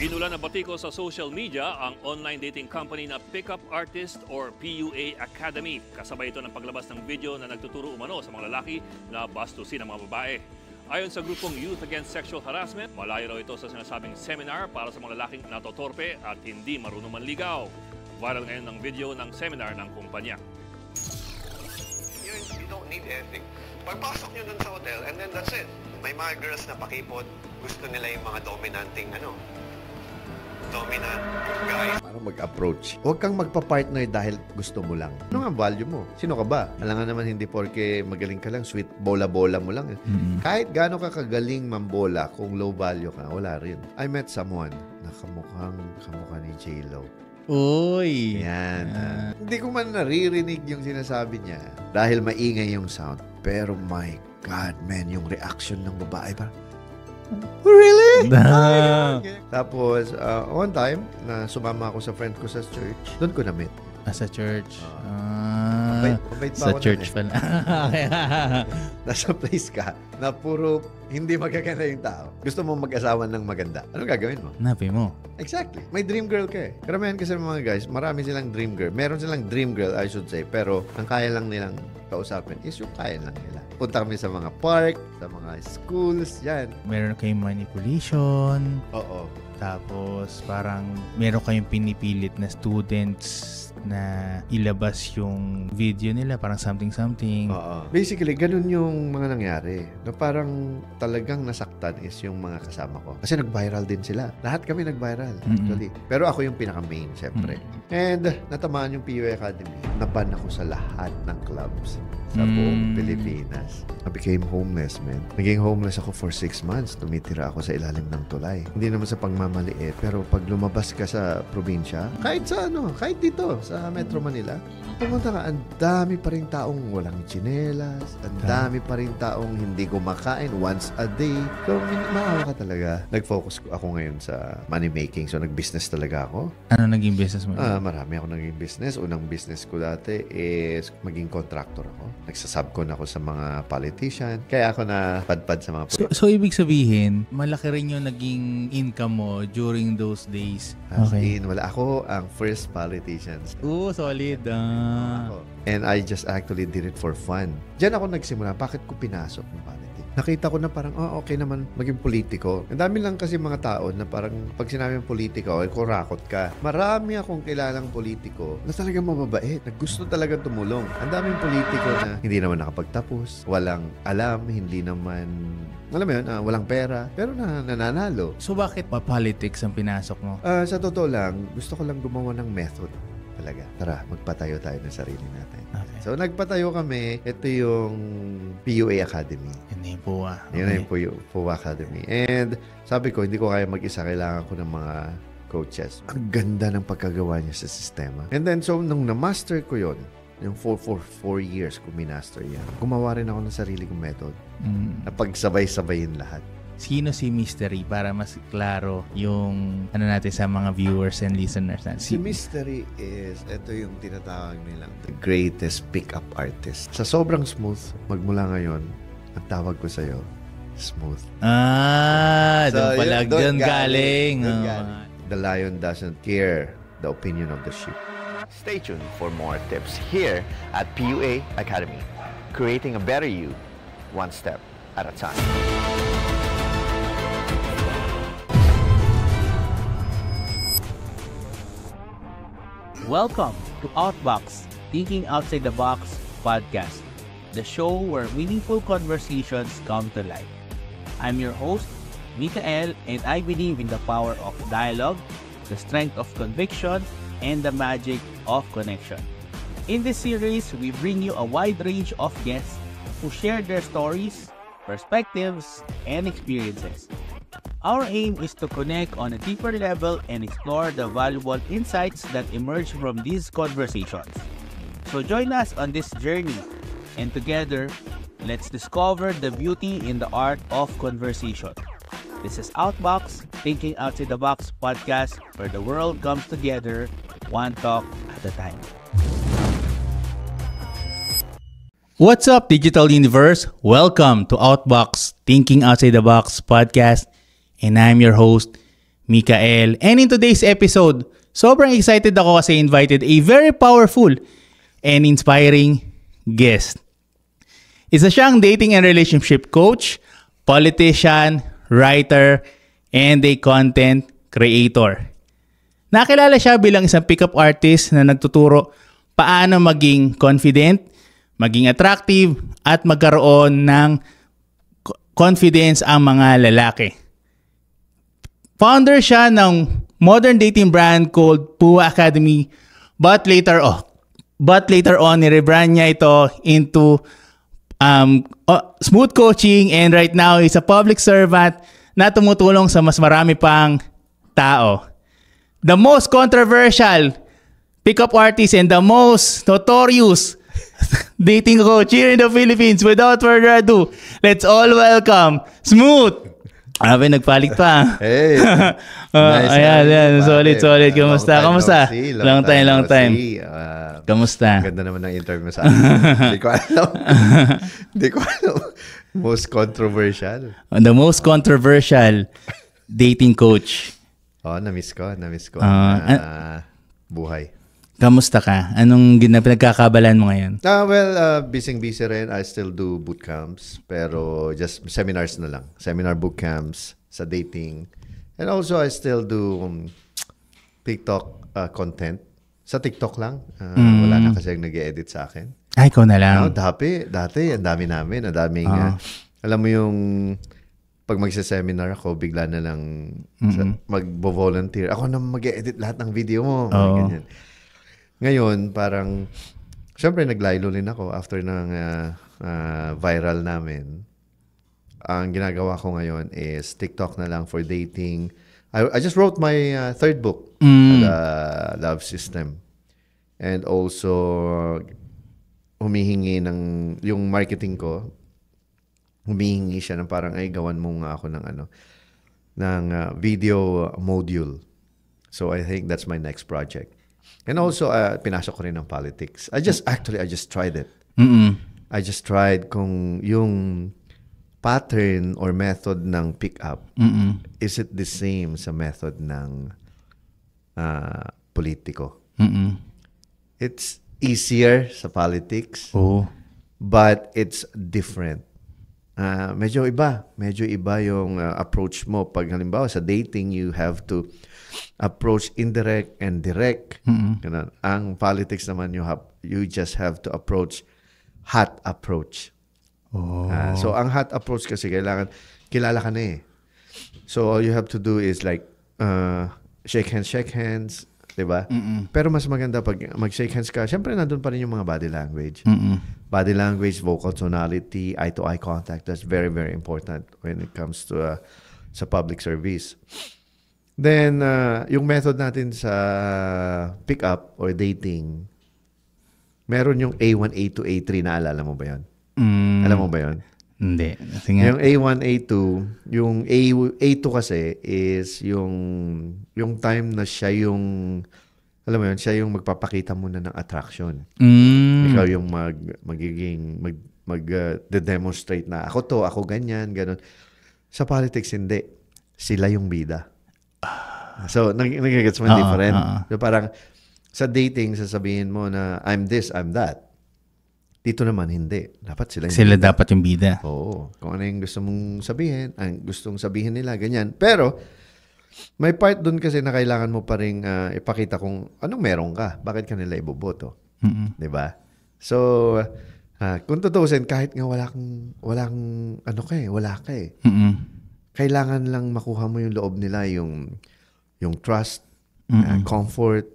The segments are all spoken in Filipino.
Inulan na batiko sa social media ang online dating company na Pickup Artist or PUA Academy. Kasabay ito ng paglabas ng video na nagtuturo umano sa mga lalaki na bastusin ang mga babae. Ayon sa grupong Youth Against Sexual Harassment, malayo raw ito sa sinasabing seminar para sa mga lalaking natotorpe at hindi marunong manligaw. Viral ngayon ng video ng seminar ng kumpanya. You don't need anything. Pagpasok nyo dun sa hotel and then that's it. May mga girls na pakipot, gusto nila yung mga dominant guys. Paano mag-approach? Huwag kang magpa-partner dahil gusto mo lang. Ano nga value mo? Sino ka ba? Alam nga naman hindi porke magaling ka lang, sweet bola-bola mo lang. Kahit gaano ka kagaling mambola, kung low value ka, wala rin. I met someone na kamukha ni J-Lo. Uy! Yan. Hindi ko man naririnig yung sinasabi niya dahil maingay yung sound. Pero my God, man, yung reaction ng babae ba? Really? Tapos, one time, na sumama ako sa friend ko sa church, doon ko na-meet. Sa church? Mabait pa sa ako church pala. Nasa place ka na puro hindi magaganda yung tao. Gusto mo mag-asawa ng maganda. Anong gagawin mo? Napi mo. Exactly. May dream girl ka eh. Karamihan kasi ng mga guys, marami silang dream girl. Meron silang dream girl, I should say. Pero ang kaya lang nilang kausapin is yung kaya lang nila. Punta kami sa mga park, sa mga schools, yan. Meron kayong manipulation. Oo. Tapos parang meron kayong pinipilit na students na ilabas yung video nila, parang something. Oo. Basically, ganun yung mga nangyari. Na parang talagang nasaktan is yung mga kasama ko. Kasi nag-viral din sila. Lahat kami nag-viral, actually. Pero ako yung pinaka-main, syempre. And natamaan yung PUA Academy. Naban ako sa lahat ng clubs sa buong Pilipinas. I became homeless, man. Naging homeless ako for 6 months. Tumitira ako sa ilalim ng tulay. Hindi naman sa pagmamaliit, pero pag lumabas ka sa probinsya, kahit dito, sa Metro Manila, pumunta ka, ang dami pa rin taong walang tsinelas, ang dami pa rin taong hindi kumakain once a day. So, maawa ka talaga. Nag-focus ako ngayon sa money making. So, nag-business talaga ako. Ano naging business mo? Marami ako naging business. Unang business ko dati is maging contractor ako. Nagsasubcon ako sa mga politician. Kaya ako na padpad sa mga... So, ibig sabihin, malaki rin yung naging income mo during those days. As in, wala ako ang first politicians. Solid. And I just actually did it for fun. Diyan ako nagsimula. Bakit ko pinasok ng politics? Nakita ko na parang, okay naman maging politiko. Ang dami lang kasi mga tao na parang pag sinabi ng politiko, kurakot ka. Marami akong kilalang politiko na talagang mababait, na gusto talaga tumulong. Ang daming politiko na hindi naman nakapagtapos, walang alam, hindi naman, alam mo yun, walang pera, pero nananalo. So bakit politics ang pinasok mo? Sa totoo lang, gusto ko lang gumawa ng method. Talaga. Tara, magpatayo tayo ng sarili natin. Okay. So, nagpatayo kami. Ito yung PUA Academy. Yun na yung PUA. Yun na yung PUA Academy. And sabi ko, hindi ko kaya mag-isa. Kailangan ko ng mga coaches. Ang ganda ng pagkagawa niya sa sistema. And then, so, nung na-master ko yun, yung 4 years ko minaster yan, gumawa rin ako ng sarili kong method. Na pagsabay-sabayin lahat. Sino si Mystery para mas klaro yung natin sa mga viewers and listeners natin? Si Mystery is, ito yung tinatawag nilang the greatest pick-up artist. Sa sobrang smooth, magmula ngayon, ang tawag ko sa'yo, smooth. Doon pala, doon galing. The lion doesn't care the opinion of the sheep. Stay tuned for more tips here at PUA Academy. Creating a better you, one step at a time. Welcome to Outbox, Thinking Outside the Box podcast, the show where meaningful conversations come to life. I'm your host, Mikael, and I believe in the power of dialogue, the strength of conviction, and the magic of connection. In this series, we bring you a wide range of guests who share their stories, perspectives, and experiences. Our aim is to connect on a deeper level and explore the valuable insights that emerge from these conversations. So join us on this journey, and together, let's discover the beauty in the art of conversation. This is Outbox, Thinking Outside the Box podcast, where the world comes together, one talk at a time. What's up, Digital Universe? Welcome to Outbox, Thinking Outside the Box podcast. And I'm your host, Mikael. And in today's episode, sobrang excited ako kasi invited a very powerful and inspiring guest. Isa siyang dating and relationship coach, politician, writer, and a content creator. Nakilala siya bilang isang pickup artist na nagtuturo paano maging confident, maging attractive, at magkaroon ng confidence ang mga lalaki. Founder siya ng modern dating brand called PUA Academy, but later on ni-rebrand niya ito into smooth coaching, and right now is a public servant na tumutulong sa mas marami pang tao. The most controversial pickup artist and the most notorious dating coach here in the Philippines. Without further ado, let's all welcome Smooth. Nagpalit pa. Hey. Nice. Ayan. Solid. Kamusta? Long time. Kamusta? Ganda naman ng interview sa akin. Hindi ko alam. Most controversial. The most controversial dating coach. Na-miss ko. Buhay. Kamusta ka? Anong pinagkakabalan mo ngayon? Busy rin. I still do boot camps, pero just seminars na lang. Seminar boot camps sa dating. And also, I still do TikTok content. Sa TikTok lang. Wala na kasi nag-edit sa akin. Ay, ikaw na lang. Dati, ang dami namin. Ang daming, alam mo yung, pag magsa-seminar ako, bigla na lang mag-volunteer. Ako na mag-edit lahat ng video mo. Ganyan. Ngayon, parang, syempre naglaylo-lin ako after ng viral namin. Ang ginagawa ko ngayon is TikTok na lang for dating. I just wrote my third book, The Love System. And also, humihingi ng, yung marketing ko, humihingi siya ng parang, gawan mo nga ako ng video module. So I think that's my next project. And also, pinasok ko rin ng politics. I just tried it. I just tried kung yung pattern or method ng pick-up, is it the same sa method ng politiko? It's easier sa politics, but it's different. Medyo iba yung approach mo. Pag halimbawa sa dating, you have to approach indirect and direct. Ang politics naman, you just have to approach hot approach. So ang hot approach kasi kilala ka na eh. So all you have to do is like shake hands, diba? Pero mas maganda pag mag-shake hands ka, syempre nandun pa rin yung mga body language. Body language, vocal tonality, eye-to-eye contact, that's very, very important when it comes to sa public service. Then, yung method natin sa pick-up or dating, meron yung A1, A2, A3, naalala mo ba yun? Alam mo ba yun? Hindi. Yung A1, A2, yung A2 kasi is yung time na siya yung, alam mo yun, siya yung magpapakita muna ng attraction. Ikaw yung mag-demonstrate na ako to, ako ganyan, ganun. Sa politics, hindi. Sila yung bida. So, nagigets mo different. So, parang sa dating, sasabihin mo na I'm this, I'm that. Dito naman, hindi. Dapat sila dapat yung bida. Oo. Kung ano yung gusto mong sabihin, ang gustong sabihin nila, ganyan. Pero, may part dun kasi na kailangan mo pa rin ipakita kung anong meron ka. Bakit ka nila iboboto? Diba? So, kung tutusin, kahit nga wala ka eh. Kailangan lang makuha mo yung loob nila, yung trust, comfort,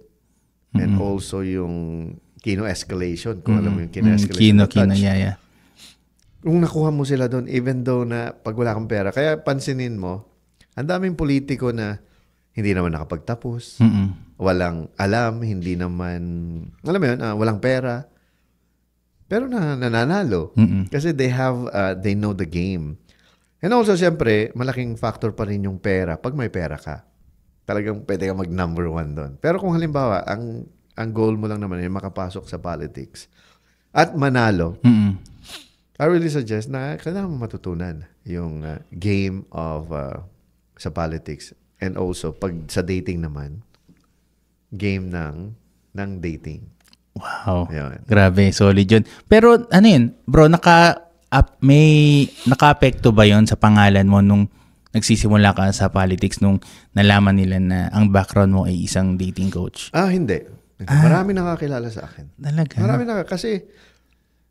and also yung kino-escalation. Kung alam mo yung kino-escalation. Yeah. Kung nakuha mo sila doon, even though na pag wala kang pera, kaya pansinin mo, ang daming politiko na hindi naman nakapagtapos, walang alam, hindi naman, alam mo yun, walang pera, pero nananalo. Kasi they know the game. And also, siyempre, malaking factor pa rin yung pera. Pag may pera ka, talagang pwede ka mag-number 1 doon. Pero kung halimbawa, ang goal mo lang naman ay makapasok sa politics at manalo, I really suggest na kailangan mo matutunan yung game of sa politics. And also, pag sa dating naman, game ng dating. Wow. Yun. Grabe, solid yun. Pero ano yun, bro, may naka-apekto ba yun sa pangalan mo nung nagsisimula ka sa politics nung nalaman nila na ang background mo ay isang dating coach? Hindi. Marami nakakilala sa akin. Talaga? Marami kasi...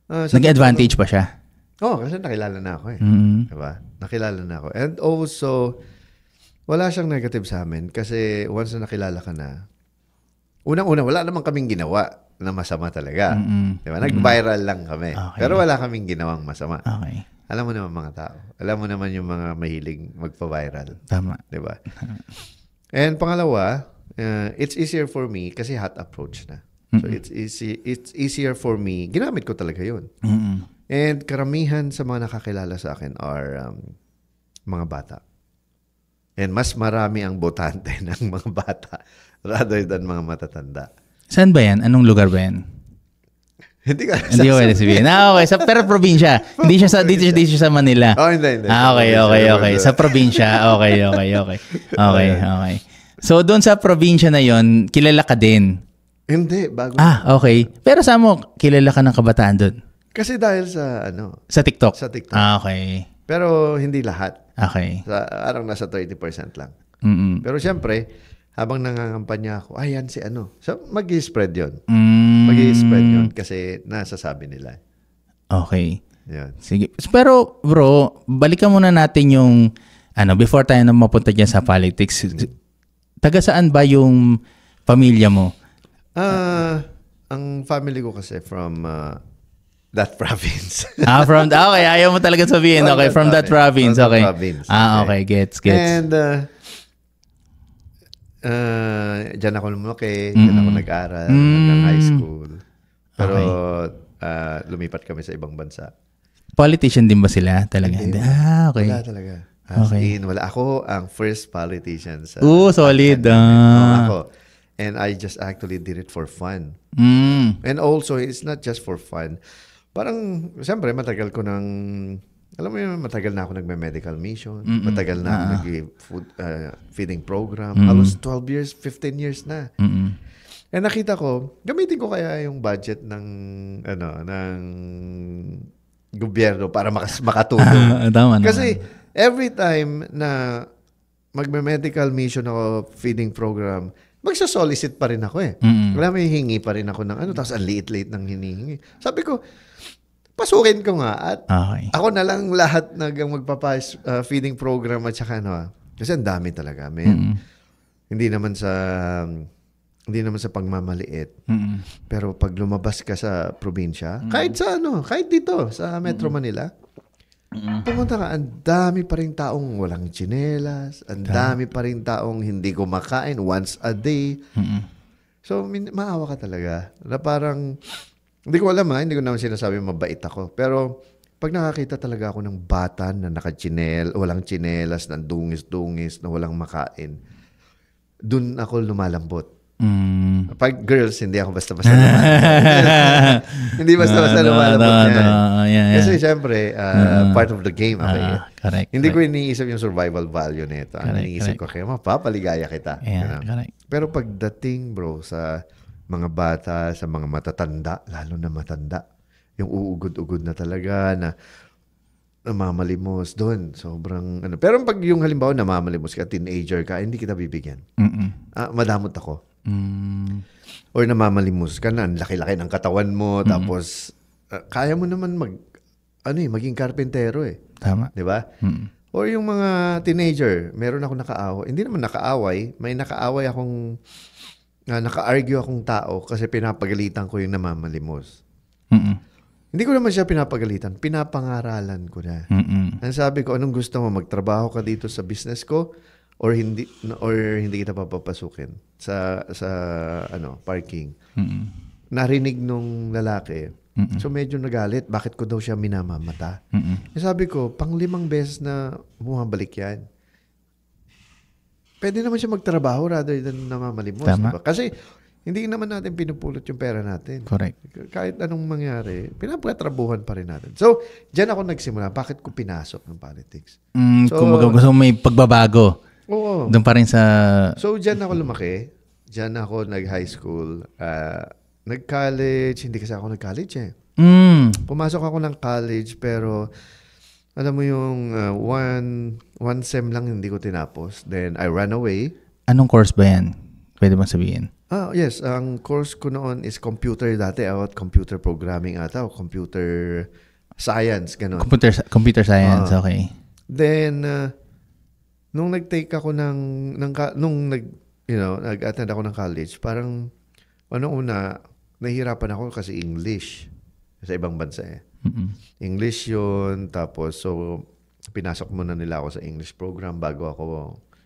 nag-advantage pa siya? Kasi nakilala na ako eh. Mm-hmm. Diba? Nakilala na ako. And also, wala siyang negative sa amin kasi once na nakilala ka na, unang-una, wala naman kaming ginawa na masama talaga. Mm-hmm. Diba? Nag-viral lang kami. Okay. Pero wala kaming ginawang masama. Okay. Alam mo naman mga tao. Alam mo naman yung mga mahilig magpa-viral. Tama. Diba? And pangalawa, it's easier for me kasi hot approach na. So it's easier for me. Ginamit ko talaga yun. Mm-hmm. And karamihan sa mga nakakilala sa akin are mga bata. And mas marami ang botante ng mga bata rather than mga matatanda. Saan ba yan? Anong lugar ba yan? Hindi ko pwede sabihin. Okay. Pero probinsya. Hindi siya sa Manila. Hindi. Okay. Sa probinsya. Okay. So, doon sa probinsya na yon, kilala ka din? Hindi, bago. Okay. Pero saan mo kilala ka ng kabataan doon? Kasi dahil sa Sa TikTok? Sa TikTok. Okay. Pero hindi lahat. Okay. Arang nasa 30% lang. Mm-mm. Pero siyempre, habang nangangampanya ako, yan si So, mag-i-spread yun. Mm. Mag-i-spread yun kasi nasasabi nila. Okay. Yan. Sige. Pero, bro, balikan muna natin yung, before tayo na mapunta dyan sa politics, taga saan ba yung pamilya mo? Ang family ko kasi from that province. Okay. Ayaw mo talaga sabihin. Okay, from that province. Okay. Okay. Gets. And, dyan ako lumaki, dyan ako nag-aral hanggang high school. Pero lumipat kami sa ibang bansa. Politician din ba sila talaga? Hindi. Okay. Wala talaga. Wala. Ako ang first politician sa... solid. Ako. And I just actually did it for fun. And also, it's not just for fun. Parang, siyempre, matagal ko nang... Alam mo yun, matagal na ako nagme-medical mission. Matagal na ako nag-food feeding program. Halos 12 years, 15 years na. And nakita ko, gamitin ko kaya yung budget ng gobyerno para makatulong. Tama Kasi every time na magme-medical mission ako, feeding program, magsa-solicit pa rin ako eh. Wala, may hingi pa rin ako ng tapos ang liit-liit ng hinihingi. Sabi ko, pasukin ko nga at ako na lang lahat magpapa-feeding program at saka kasi ang dami talaga, man. Hindi naman sa pagmamaliit. Pero pag lumabas ka sa probinsya, kahit dito sa Metro Manila, pumunta ka, ang dami pa rin taong walang tsinelas, ang dami pa rin taong hindi kumakain once a day. So, maawa ka talaga. Na parang, hindi ko alam hindi ko naman sinasabi mabait ako. Pero, pag nakakita talaga ako ng bata na walang tsinelas, na dungis-dungis, na walang makain, dun ako lumalambot. Pag girls, hindi ako basta-basta lumalambot. Hindi basta-basta lumalambot yan. Kasi syempre, part of the game. Okay. Correct. Hindi ko iniisip yung survival value nito. Ang iniisip ko, kaya mapapaligaya kita. Correct. Pero pagdating, bro, sa mga bata, sa mga matatanda, lalo na matanda, yung uugod-ugod na talaga, na namamalimos doon. Sobrang, Pero pag yung halimbawa namamalimos ka, teenager ka, hindi kita bibigyan. Madamot ako. Or namamalimos ka na, ang laki-laki ng katawan mo, tapos, kaya mo naman maging karpentero eh. Tama. Di ba? Or yung mga teenager, meron ako nakaaway. Hindi naman nakaaway, may nakaaway akong, naka-argue akong tao kasi pinapagalitan ko yung namamalimos. Hindi ko naman siya pinapagalitan, pinapangaralan ko na. Ang sabi ko, anong gusto mo, magtrabaho ka dito sa business ko or hindi kita papapasukin sa parking. Narinig nung lalaki. So medyo nagalit, bakit ko daw siya minamamata? Sabi ko, 5 beses na bumabalik yan. Pwede naman siya magtrabaho rather than namamalimos. Diba? Kasi hindi naman natin pinupulot yung pera natin. Correct. Kahit anong mangyari, pinapatrabuhan pa rin natin. So, dyan ako nagsimula. Bakit ko pinasok ng politics? Kung gusto may pagbabago. Oo. Doon pa rin sa... So, dyan ako lumaki. Dyan ako nag-high school. Nag-college. Hindi kasi ako nag-college eh. Pumasok ako ng college pero alam mo yung one sem lang hindi ko tinapos. Then I ran away. Anong course ba yan? Pwede bang sabihin? Yes. Ang course ko noon is computer dati. Computer programming ata o computer science. Ganun. Computer science, okay. Then, nung nag-take ako nag-attend ako ng college, parang nahihirapan ako kasi English sa ibang bansa eh. English yun, tapos pinasok muna nila ako sa English program bago ako.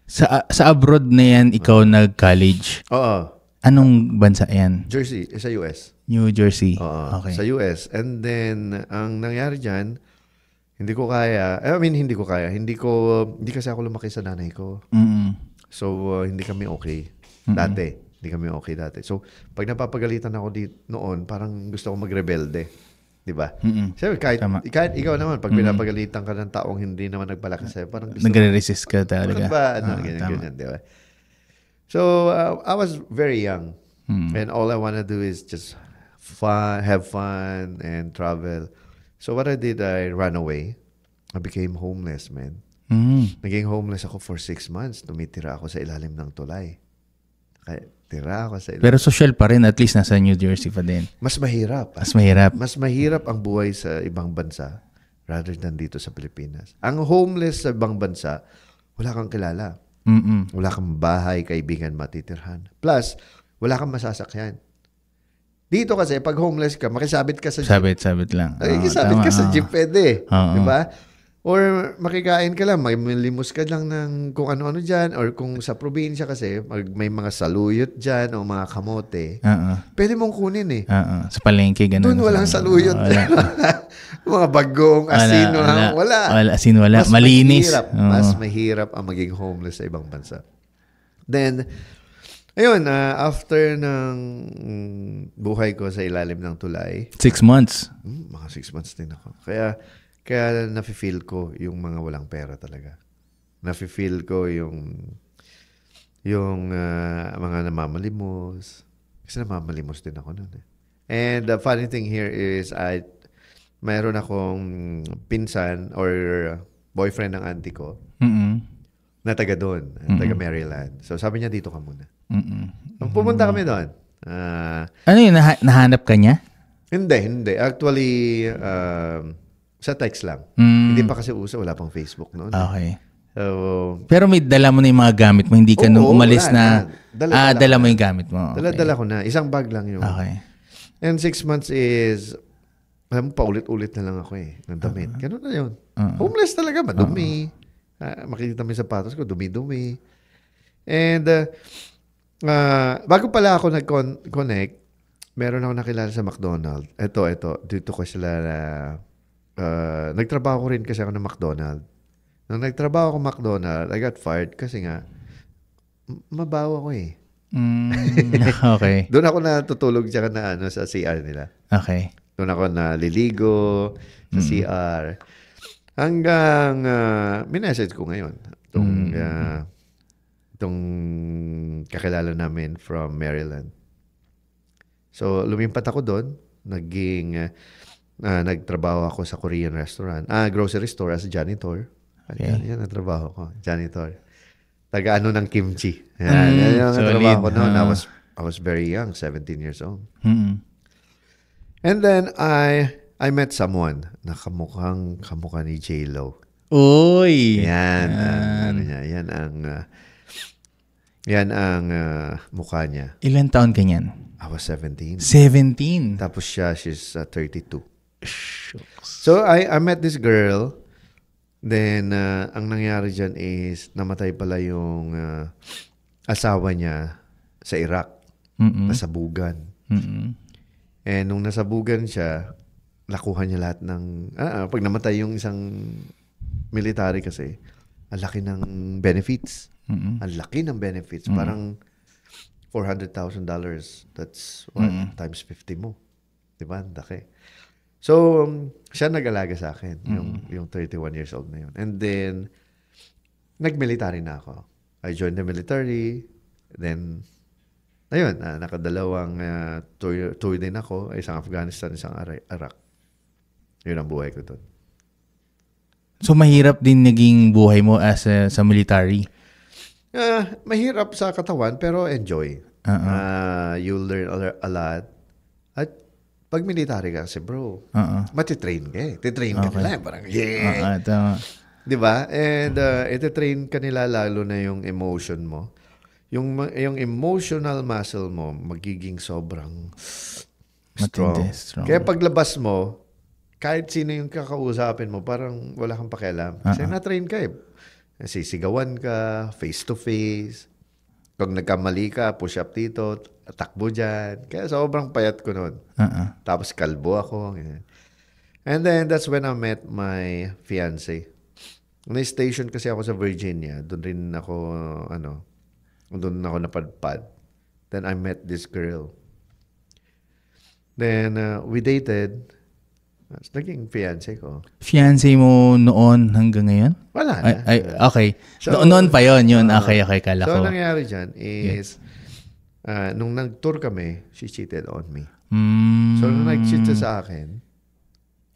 Sa abroad na yan, ikaw nag-college? Oo. Anong bansa yan? Jersey, sa US. New Jersey. Oo, Okay. sa US. And then, ang nangyari dyan, hindi ko kaya. Hindi kasi ako lumaki sa nanay ko. So, hindi kami okay. Hindi kami okay dati. So, pag napapagalitan ako noon, parang gusto ko magrebelde. Di ba? Siyempre, kahit ikaw naman, pag pinapagalitan ka ng taong hindi naman nagpalaki sa'yo, parang gusto Nagre-resist ka talaga. Ganyan, di ba? So, I was very young. And all I want to do is just have fun, and travel. So, what I did, I ran away. I became homeless, man. Naging homeless ako for 6 months. Tumitira ako sa ilalim ng tulay. Tira ako sa ilalim. Pero social pa rin, at least nasa New Jersey pa din. Mas mahirap. Mas mahirap. Mas mahirap ang buhay sa ibang bansa rather than dito sa Pilipinas. Ang homeless sa ibang bansa, wala kang kilala. Wala kang bahay, kaibigan, matitirhan. Plus, wala kang masasakyan. Dito kasi, pag homeless ka, makisabit ka sa jeep. Sabit lang. Makisabit ka sa jeep, pwede. Oo. Diba? Or makikain ka lang, may limos ka lang ng kung ano-ano dyan. Or kung sa probinsya kasi, may mga saluyot dyan o mga kamote. Pwede mong kunin eh. Sa palengke, ganun. Doon walang saluyot. Mga bagong asin. Wala. Asin, wala. Malinis. Mas mahirap ang maging homeless sa ibang bansa. Then, ayun, after ng buhay ko sa ilalim ng tulay. 6 months. Mga 6 months din ako. Kaya nafe-feel ko yung mga walang pera talaga. Nafe-feel ko yung mga namamalimos. Kasi namamalimos din ako noon eh. And the funny thing here is mayroon akong pinsan or boyfriend ng auntie ko na taga doon, taga Maryland. So sabi niya, dito ka muna. Pumunta kami doon. Ano yun? Nahanap ka niya? Hindi. Actually, sa text lang. Hindi pa kasi uso, wala pang Facebook noon. Okay. So, pero may dala mo na yung mga gamit mo, hindi ka nung umalis na dala mo yung gamit mo. Okay. Dala ko na. Isang bag lang yun. Okay. And 6 months is, alam mo, paulit-ulit na lang ako eh, ng damit. Ganun na yun. Homeless talaga, madumi. Makikita mo yung sapatos ko, dumi-dumi. And, bago pala ako nag-connect, meron ako nakilala sa McDonald's. Ito. Dito ko sila nagtrabaho ko rin kasi ako ng McDonald's. Nung nagtrabaho ako McDonald's, I got fired kasi nga, mabaho ako eh. Okay. Doon ako natutulog siya sa CR nila. Okay. Doon ako naliligo sa CR. Hanggang minessage ko ngayon. Itong kakilala namin from Maryland. So, lumimpat ako doon. Nagtrabaho ako sa Korean restaurant. Grocery store as janitor. Okay. Yan nagtrabaho ko. Janitor. Taga-ano ng kimchi. Yan ang nagtrabaho ko noon. I was very young, 17 years old. And then, I met someone na kamukha ni J-Lo. Uy! Yan ang mukha niya. Ilan taon ka niyan? I was 17. 17? Tapos she's 32. So, I met this girl. Then, ang nangyari dyan is, namatay pala yung asawa niya sa Iraq. Nasabugan. And nung nasabugan siya, nakuha niya lahat ng... pag namatay yung isang military kasi, ang laki ng benefits. Ang laki ng benefits. Parang $400,000. That's what? Times 50 mo. Diba? Ang laki. So, siya nag-alaga sa akin, yung 31 years old na yun. And then, nag-military na ako. I joined the military. Then, ayun, nakadalawang tour din ako. Isang Afghanistan, isang Iraq. Yun ang buhay ko doon. So, mahirap din naging buhay mo as sa military? Mahirap sa katawan, pero enjoy. You'll learn a lot. At pag military ka kasi, bro, matitrain ka eh. Titrain ka nila. Parang, yeah! Tama. Diba? And ititrain ka nila lalo na yung emotion mo. Yung emotional muscle mo magiging sobrang strong. Kaya paglabas mo, kahit sino yung kakausapin mo, parang wala kang pakialam. Kasi na-train ka eh. Sisigawan ka, face-to-face. Kung nagkamali ka, push-up dito, takbo dyan. Kaya sobrang payat ko noon. Tapos kalbo ako. Ganyan. And then, that's when I met my fiancé. Na-station kasi ako sa Virginia. Doon rin ako, doon ako napadpad. Then I met this girl. Then we dated. Naging fiancé ko. Fiancé mo noon hanggang ngayon? Wala na. Okay. So, noon pa yon yun. Okay, kala ko. So, nangyari dyan is, nung nag-tour kami, she cheated on me. So, nung nag-cheat siya sa akin,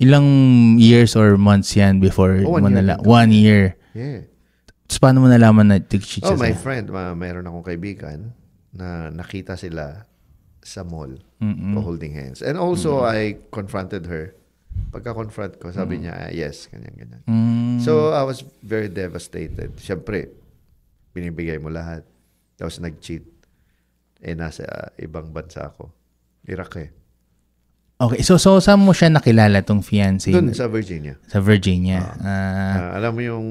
ilang years or months yan before mo 1 year? Yeah. So, paano mo nalaman na nag-cheat siya? My friend, mayroon akong kaibigan na nakita sila sa mall holding hands. And also, I confronted her. Pagka-confront ko, sabi niya, yes, ganyan. So, I was very devastated. Siyempre, binibigay mo lahat. Tapos nag-cheat. Nasa ibang bansa ako. Iraq eh. Okay, so saan mo siya nakilala tong fiancé? Doon sa Virginia. Sa Virginia. Alam mo yung,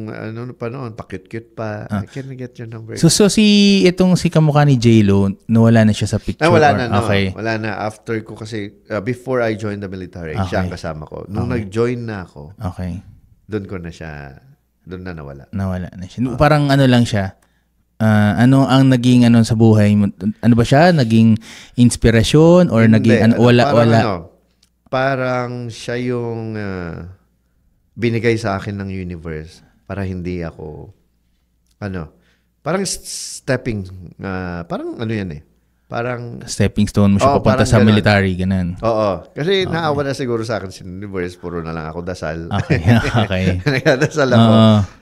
pa noon, pa-cute-cute pa. Can I get your number? So si kamukha ni J-Lo, nawala na siya sa picture? Wala na, no. Okay. Wala na. After ko kasi, before I joined the military, siya ang kasama ko. Nung nag-join na ako, doon na nawala. Nawala na siya. Parang lang siya. Ano ang naging sa buhay mo? Ano ba siya? Naging inspirasyon or naging wala? Parang siya yung binigay sa akin ng universe para hindi ako parang stepping parang yan eh. Parang stepping stone mo siya papunta sa military, ganun. Oo. Kasi naawa na siguro sa akin si universe, puro na lang ako dasal. Okay. Nagdadasal ako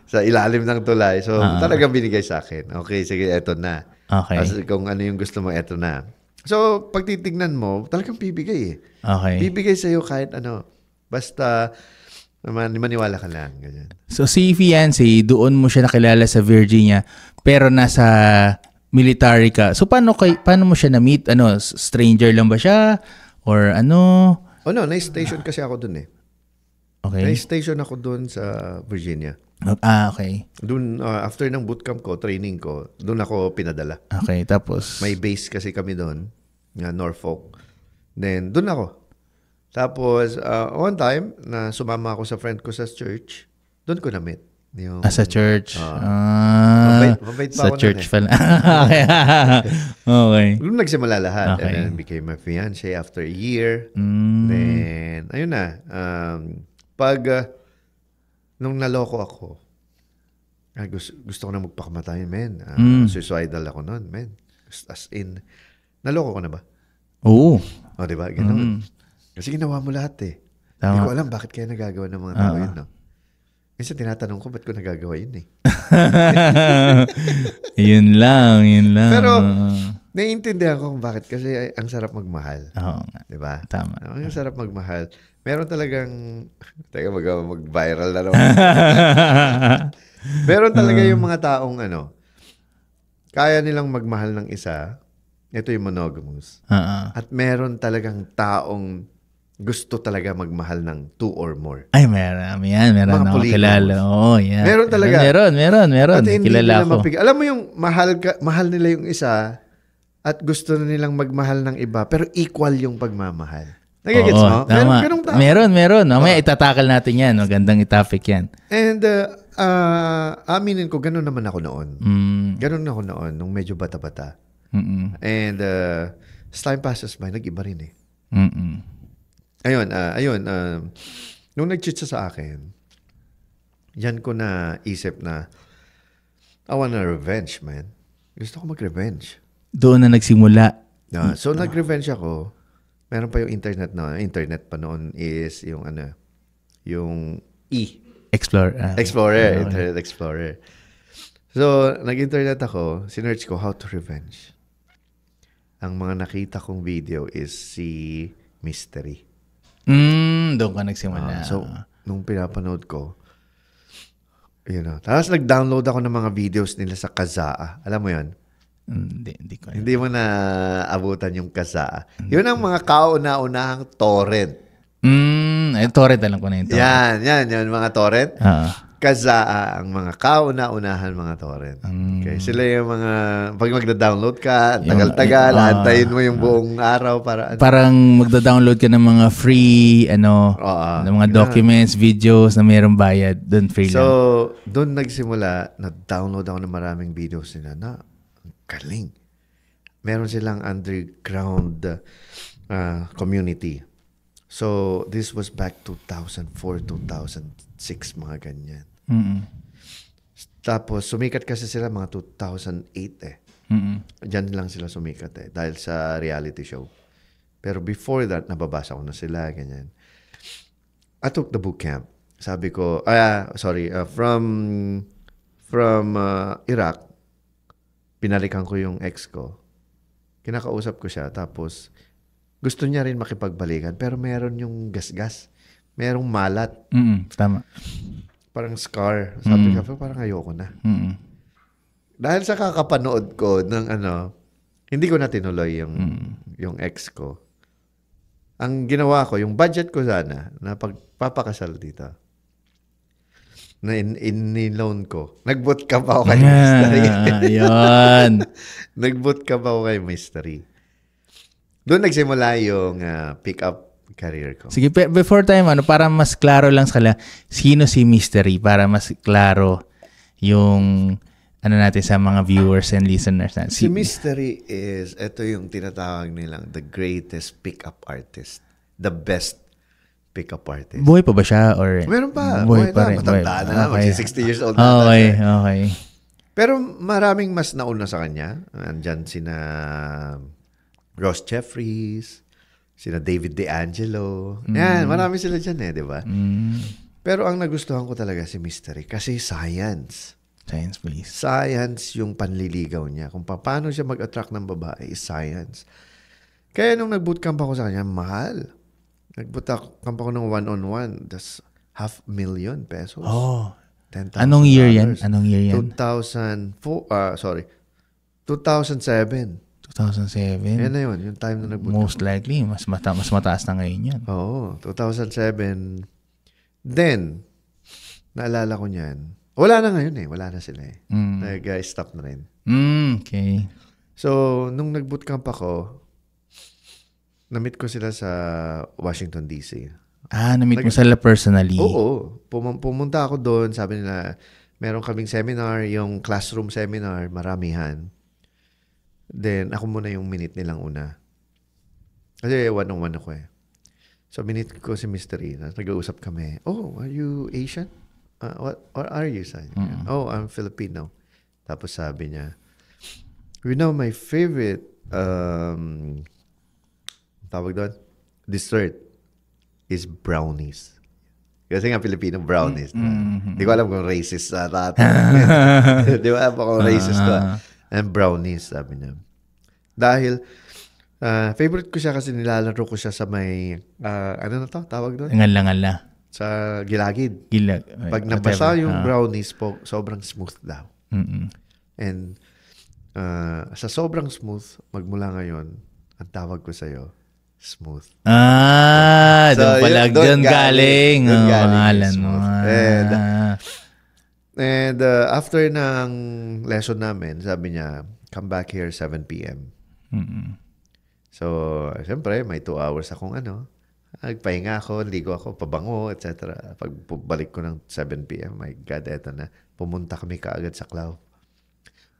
sa ilalim ng tulay. So, talagang binigay sa akin. Okay, sige, eto na. Okay. Kasi kung ano yung gusto mo, eto na. So, pag titignan mo, talagang bibigay eh. Okay. Bibigay sa'yo kahit ano. Basta, maniwala ka lang. Ganyan. So, si fiancé, doon mo siya nakilala sa Virginia, pero nasa military ka. So, paano mo siya na-meet? Stranger lang ba siya? Or ano? No, na-station kasi ako doon eh. Okay. Na-station ako doon sa Virginia. Okay. Doon, after ng bootcamp ko, training ko, doon ako pinadala. Okay, tapos? May base kasi kami doon, Norfolk. Then, doon ako. Tapos, one time, na sumama ako sa friend ko sa church, doon ko na-meet. Sa church? Mabait pa sa ako church nun pala. Okay. Doon nagsimula lahat. Okay. And then, became my fiancé after a year. Then, ayun na. Nung naloko ako, gusto ko na magpakamatay, men. Suicidal ako noon, men. As in, naloko ko na ba? Oo. O, diba? Ganun. Kasi ginawa mo lahat eh. Hindi ko alam bakit kaya nagagawa ng mga tao yun, no? Minsan tinatanong ko, ba't ko nagagawa yun eh? Yun lang. Pero, naiintindihan ko kung bakit. Kasi ang sarap magmahal. Oo nga. Diba? Tama. Ang sarap magmahal. Meron talagang, teka, mag-viral na naman. Meron talaga yung mga taong, kaya nilang magmahal ng isa. Ito yung monogamous. At meron talagang taong gusto talaga magmahal ng 2 or more. Ay, meron yan. Meron ako kilala. Oo, yan. Meron talaga. Meron. At hindi kilala nila ko. Alam mo yung mahal nila yung isa at gusto na nilang magmahal ng iba pero equal yung pagmamahal. Nagigets mo? Tama. Meron. Mamaya itatakal natin yan. Magandang itopic yan. And aminin ko, ganun naman ako noon. Ganun ako noon, nung medyo bata-bata. And as time passes by, nag-iba rin eh. Ayun, nung nag-cheat siya sa akin, yan ko na isip na I wanna revenge, man. Gusto ko mag-revenge. Doon na nagsimula. So, nag-revenge ako. Meron pa yung internet na. Internet pa noon is yung yung Explorer. Internet Explorer. So, nag-internet ako. Sinearch ko how to revenge. Ang mga nakita kong video is si Mystery. Doon ka nagsimula. So, nung pinapanood ko, tapos nag-download ako ng mga videos nila sa Kazaa. Alam mo yun? Hindi ko. Hindi mo na abutan yung Kazaa. Yun ang mga kauna-unahang torrent. Torrent, alam ko na yung torrent. Yan, mga torrent. Kazaa ang mga kauna-unahan mga torrent. Okay, sila yung mga, pag magda-download ka, tagal-tagal, antayin mo yung buong araw para... Parang magda-download ka ng mga free, ng mga documents, videos na mayroong bayad. Doon free lang. So, doon nagsimula, na-download ako ng maraming videos nila na ang galing. Meron silang underground community. So, this was back 2004, 2006, mga ganyan. Tapos, sumikat kasi sila mga 2008 eh. Diyan lang sila sumikat dahil sa reality show. Pero before that, nababasa ko na sila, ganyan. I took the boot camp. Sabi ko, from Iraq, pinalikan ko yung ex ko. Kinakausap ko siya, tapos gusto niya rin makipagbalikan, pero meron yung gasgas. Merong malat. Tama. Parang scar. Sabi ko, parang ayoko na. Dahil sa kakapanood ko ng hindi ko na tinuloy yung ex ko. Ang ginawa ko, yung budget ko sana, na pagpapakasal dito, na in-loan ko. Nag-bootcamp ako kay Mystery. Ayan. Nag-bootcamp ako kay Mystery. Doon nagsimula yung pick-up career ko. Sige, before time, para mas klaro lang sa kanila, sino si Mystery? Para mas klaro yung natin sa mga viewers and listeners. Si Mystery is, ito yung tinatawag nilang the greatest pick-up artist. The best pick-up artist. Buhay pa ba siya? Or meron pa. Buhay pa rin. Matanda na. Okay. 60 years old na. Okay. Pero maraming mas nauna sa kanya. Andyan sina Ross Jeffries, sina David DeAngelo. Yan, marami sila dyan di ba? Pero ang nagustuhan ko talaga si Mystery kasi science. Science-based. Science yung panliligaw niya. Kung paano siya mag-attract ng babae is science. Kaya nung nag-bootcamp ako sa kanya, mahal. Nag-bootcamp ako ng one-on-one. That's $500,000 pesos. Oh. $10,000. Anong year yan? 2007. 2007. Yan na yun. Yung time na nag-bootcamp. Most likely. Mas mataas na ngayon yan. Oo. 2007. Then, naalala ko niyan. Wala na ngayon Wala na sila Nag-stop na rin. Okay. So, nung nag-bootcamp ako, na-meet ko sila sa Washington, D.C. Na-meet mo sila personally? Oo. Pumunta ako doon. Sabi nila, meron kaming seminar, yung classroom seminar, maramihan. Then, ako muna yung minute nilang una. Kasi one-on-one ako So, minute ko si Mystery. Nag-uusap kami. Oh, are you Asian? What are you, son? Oh, I'm Filipino. Tapos sabi niya, my favorite tawag doon, dessert is brownies. Kasi nga Filipino, brownies. Di ko alam kung racist sa tato. Di ba kung racist to. And brownies, sabi niya. Dahil, favorite ko siya kasi nilalaro ko siya sa may, tawag doon? Ngala-ngala. Sa gilagid. Pag nabasa yung brownies po, sobrang smooth daw. And sa sobrang smooth, magmula ngayon, ang tawag ko sa'yo, smooth. Doon galing. Pangalan mo. And after ng lesson namin, sabi niya, come back here 7 p.m. So, siyempre, may 2 hours akong nagpahinga ako, ligo ako, pabango, etc. Pagbalik ko ng 7 p.m., my God, eto na. Pumunta kami kaagad sa club.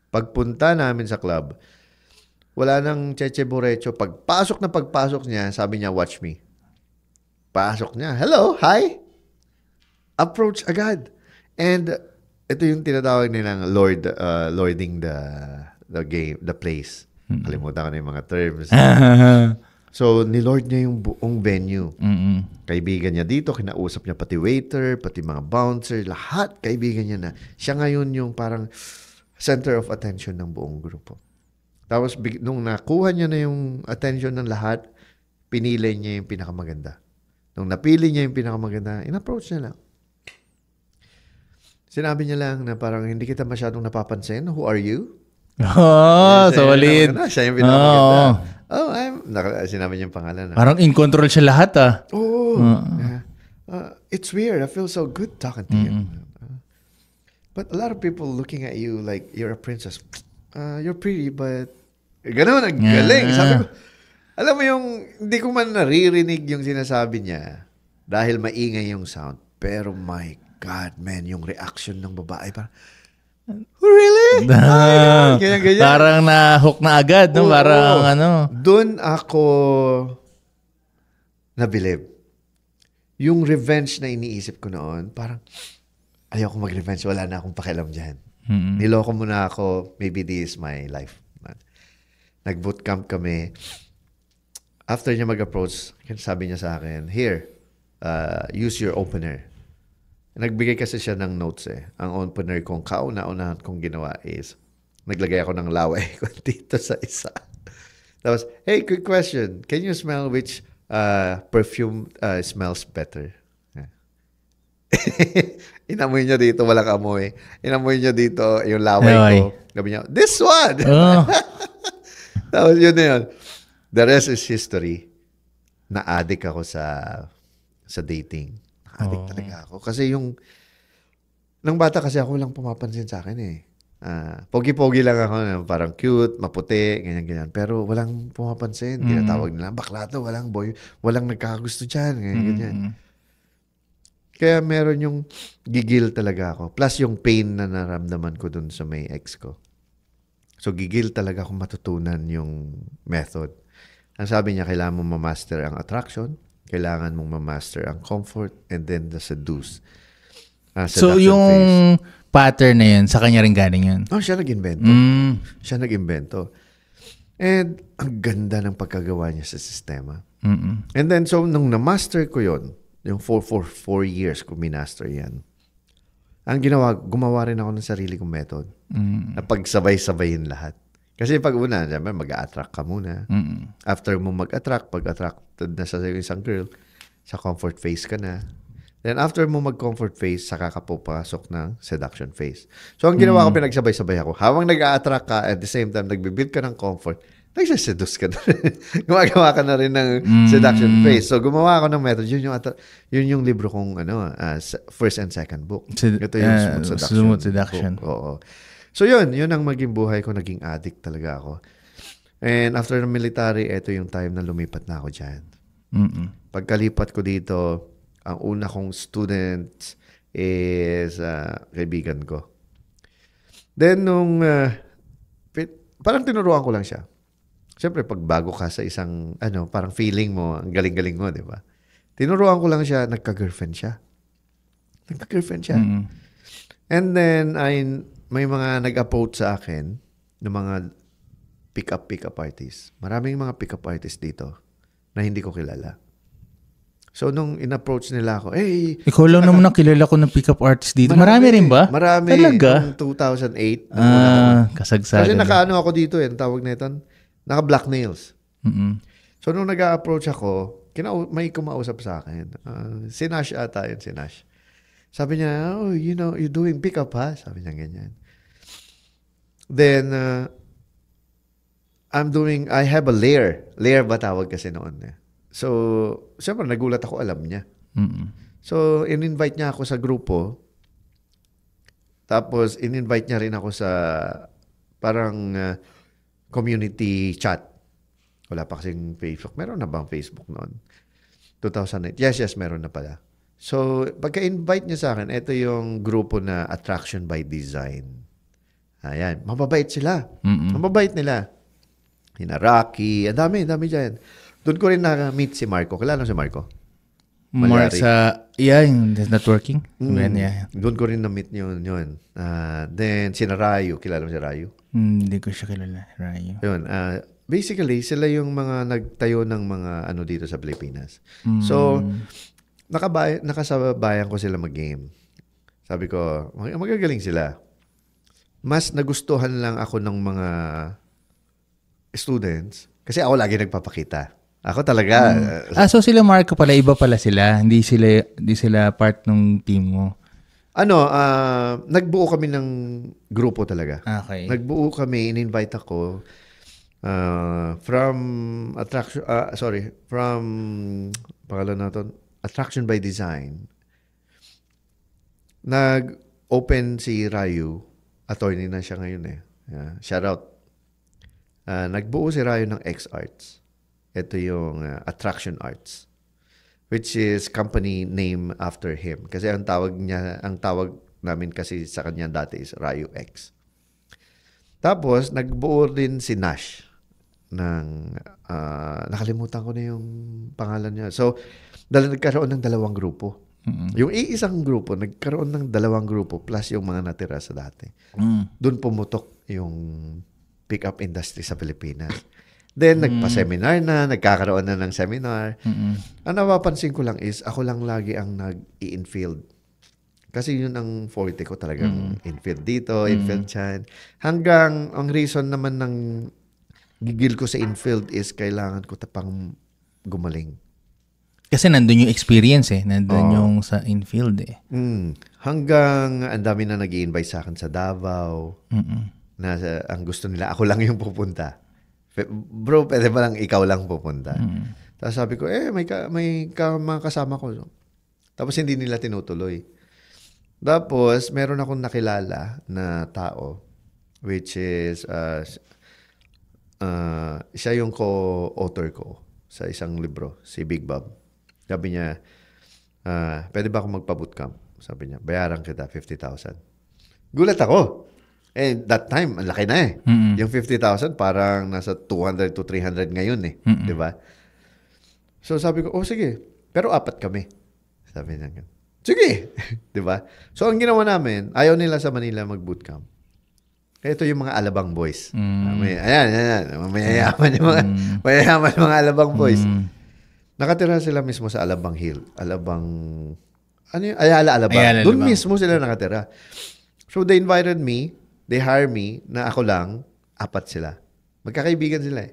Pagpunta namin sa club, wala nang cheche borecho. Pagpasok niya, sabi niya, watch me. Pasok niya, hello, hi. Approach agad. And ito yung tinatawag nilang lording the game, the place. Kalimutan ko na yung mga terms. So, nilord niya yung buong venue. Kaibigan niya dito, kinausap niya pati waiter, pati mga bouncer, lahat kaibigan niya na. Siya ngayon yung parang center of attention ng buong grupo. Tapos, nung nakuha niya na yung attention ng lahat, pinili niya yung pinakamaganda. Nung napili niya yung pinakamaganda, in-approach niya lang. Sinabi niya lang na parang hindi kita masyadong napapansin. Who are you? Solid. Siya yung pinakamaganda. Sinabi niya yung pangalan. Parang in control siya lahat It's weird. I feel so good talking to you. But a lot of people looking at you like you're a princess. You're pretty, but gano'n, ang galing. Sabi ko, alam mo yung, hindi ko man naririnig yung sinasabi niya dahil maingay yung sound. Pero my God, man, yung reaction ng babae, parang, really? Ganyan. Parang na-hook na agad, no? Parang ano. Doon ako nabilib. Yung revenge na iniisip ko noon, parang, ayoko mag-revenge. Wala na akong pakialam dyan. Niloko muna ako. Maybe this is my life. Nag-bootcamp kami. After niya mag-approach, sabi niya sa akin, here, use your opener. Nagbigay kasi siya ng notes eh. Ang opener kong kauna-unahan kong ginawa is, naglagay ako ng laway ko dito sa isa. Tapos, hey, quick question. Can you smell which perfume smells better? Inamoy niya dito, walang amoy. Inamoy niya dito, yung laway ko. Sabi niya, this one! Tapos yun na yun. The rest is history. Na-addict ako sa dating. Na-addict talaga ako. Kasi nang bata kasi ako lang pumapansin sa akin eh. Pogi-pogi lang ako, parang cute, maputi, ganyan-ganyan. Pero walang pumapansin. Tinatawag nila, bakla to, walang nagkakagusto dyan, ganyan-ganyan. Kaya meron yung gigil talaga ako. Plus yung pain na naramdaman ko dun sa may ex ko. So gigil talaga akong matutunan yung method. Ang sabi niya, kailangan mong ma-master ang attraction, kailangan mong ma-master ang comfort, and then the seduce. So yung pattern na yun, sa kanya rin galing yun? Siya nag-invento. Siya nag-invento. And ang ganda ng pagkagawa niya sa sistema. And then, so nung na-master ko yun, yung 4 years ko minaster yan. Ang ginawa, gumawa rin ako ng sarili kong method. Na pagsabay-sabayin lahat. Kasi pag una, mag-a-attract ka muna. After mo mag-attract, pag-attracted na sa isang girl, sa comfort phase ka na. Then after mo mag-comfort phase, saka ka pupasok ng seduction phase. So ang ginawa ko, pinagsabay-sabay ako. Habang nag-a-attract ka, at the same time, nagbibuild ka ng comfort, nagsiseduce ka na rin. Gumagawa ka na rin ng seduction phase. So, gumawa ako ng method. Yun yung libro kong first and second book. Ito yung Smooth Seduction. Oo. So, yun ang maging buhay ko. Naging addict talaga ako. And after the military, ito yung time na lumipat na ako dyan. Pagkalipat ko dito, ang una kong student is kaibigan ko. Then, parang tinuruan ko lang siya. Siyempre, pag bago ka sa isang, parang feeling mo, ang galing-galing mo, di ba? Tinuruan ko lang siya, nagka-girlfriend siya. And then, may mga nag-approach sa akin ng mga pick-up artists. Maraming mga pick-up artists dito na hindi ko kilala. So, nung in-approach nila ako, hey! Ikaw lang naman ang kilala ko ng pick-up artist dito. Marami rin ba? Marami. Talaga? Noong 2008. Kasagsagan. Kasi naka-ako dito tawag na ito, naka-black nails. So, nung nag-a-approach ako, may kumausap sa akin. Si Nash ata yun, si Nash. Sabi niya, you're doing pick-up, ha? Sabi niya ganyan. Then, I have a lair. Lair ba tawag kasi noon? So, siyempre, nagulat ako, alam niya. So, in-invite niya ako sa grupo. Tapos, in-invite niya rin ako sa parang community chat. Wala pa kasing Facebook. Meron na bang Facebook noon? 2008. Yes, meron na pala. So, pagka-invite niya sa akin, ito yung grupo na Attraction by Design. Ayan. Mababait sila. Mababait nila. Rocky. Ang dami dyan. Doon ko rin na-meet si Marco. Kilala si Marco? More sa, yung networking. Yeah. Doon ko rin na-meet yun. Then, si Rayo. Kilala mo si Rayo? Hindi ko siya kilala. Rayo. Yun. Basically, sila yung mga nagtayo ng mga ano dito sa Pilipinas. So, nakasabayan ko sila mag-game. Sabi ko, magagaling sila. Mas nagustuhan lang ako ng mga students kasi ako lagi nagpapakita. Ako talaga. So sila Marco pala, iba pala sila. Hindi sila part ng team mo. Nagbuo kami ng grupo talaga. Okay. Nagbuo kami, in-invite ako from Attraction by Design. Nag-open si Rayu, attorney na siya ngayon shout out. Nagbuo si Rayu ng X-Arts. Ito yung Attraction Arts, which is company name after him. Kasi ang tawag namin kasi sa kanya dati is Rayu X. Tapos, nagbuo din si Nash ng, nakalimutan ko na yung pangalan niya. So, nagkaroon ng 2 grupo. Yung isang grupo, nagkaroon ng 2 grupo plus yung mga natira sa dati. Doon pumutok yung pick-up industry sa Pilipinas. Then, nagpa-seminar na, nagkakaroon na ng seminar. Ang napapansin ko lang is, ako lang lagi ang nag-i-infield. Kasi yun ang forte ko talagang infield dito, infield dyan. Hanggang, ang reason naman ng gigil ko sa infield is kailangan ko tapang gumaling. Kasi nandun yung experience nandun yung sa infield Hanggang, ang dami na nag-i-invite sa akin sa Davao. Na ang gusto nila, ako lang yung pupunta. Bro, pwede ba lang ikaw lang pupunta? Tapos sabi ko, may mga kasama ko. Tapos hindi nila tinutuloy. Tapos, meron akong nakilala na tao, which is, siya yung co-author ko sa isang libro, si Big Bob. Sabi niya, pwede ba akong magpa-bootcamp? Sabi niya, bayaran kita 50,000. Gulat ako. That time, ang laki na Yung 50,000 parang nasa 200 to 300 ngayon di ba? So sabi ko, sige. Pero 4 kami. Sabi niya, sige. Di ba? So ang ginawa namin, ayaw nila sa Manila mag-bootcamp. Ito yung mga Alabang boys. Ayan. Mayayaman yung mga Alabang boys. Nakatira sila mismo sa Alabang Hill. Ayala Alabang. Doon mismo sila nakatira. So they invited me. They hire me na ako lang, 4 sila. Magkakaibigan sila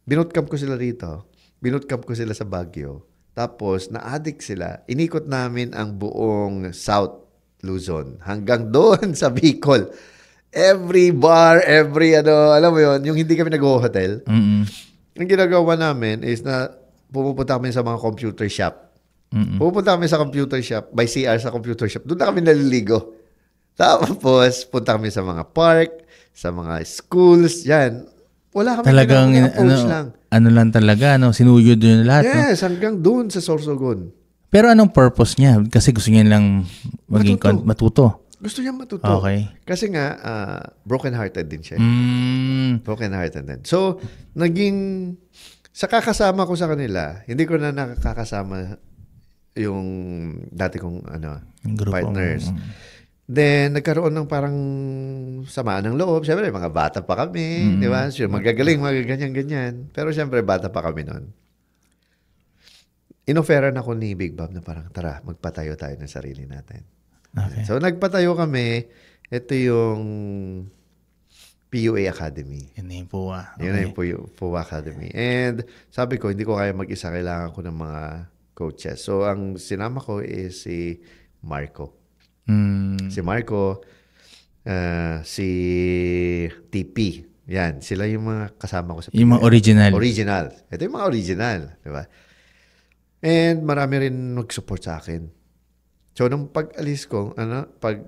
Binutcamp ko sila rito. Binutcamp ko sila sa Baguio. Tapos, na-addict sila. Inikot namin ang buong South Luzon. Hanggang doon sa Bicol. Every bar, alam mo yun, yung hindi kami nag-hotel. Ang ginagawa namin is na pumupunta kami sa mga computer shop. Pupunta kami sa computer shop, by CR sa computer shop. Doon na kami naliligo. Tapos, punta kami sa mga park, sa mga schools, yan. Wala kami talagang lang talaga, sinuyod yun lahat. Yes, hanggang doon sa Sorsogon. Pero anong purpose niya? Kasi gusto niya lang maging matuto. Gusto niya matuto. Okay. Kasi nga, broken-hearted din siya. Broken-hearted din. So, sa kakasama ko sa kanila, hindi ko na nakakasama yung dati kong partners. Then, nagkaroon ng parang samaan ng loob. Siyempre, mga bata pa kami. Di ba? So, magagaling, ganyan-ganyan. Pero siyempre, bata pa kami noon. Inoferan ako ni Big Bob na parang, tara, magpatayo tayo ng sarili natin. Okay. So, nagpatayo kami. Ito yung PUA Academy. Yun na yung PUA. Yun na yung PUA Academy. And sabi ko, hindi ko kaya mag-isa. Kailangan ko ng mga coaches. So, ang sinama ko is si Marco. Si Marco, si TP. Yan, sila yung mga kasama ko sa PUA. Yung mga original. Original. Ito yung mga original. Diba? And marami rin nag-support sa akin. So, nung pag-alis ko,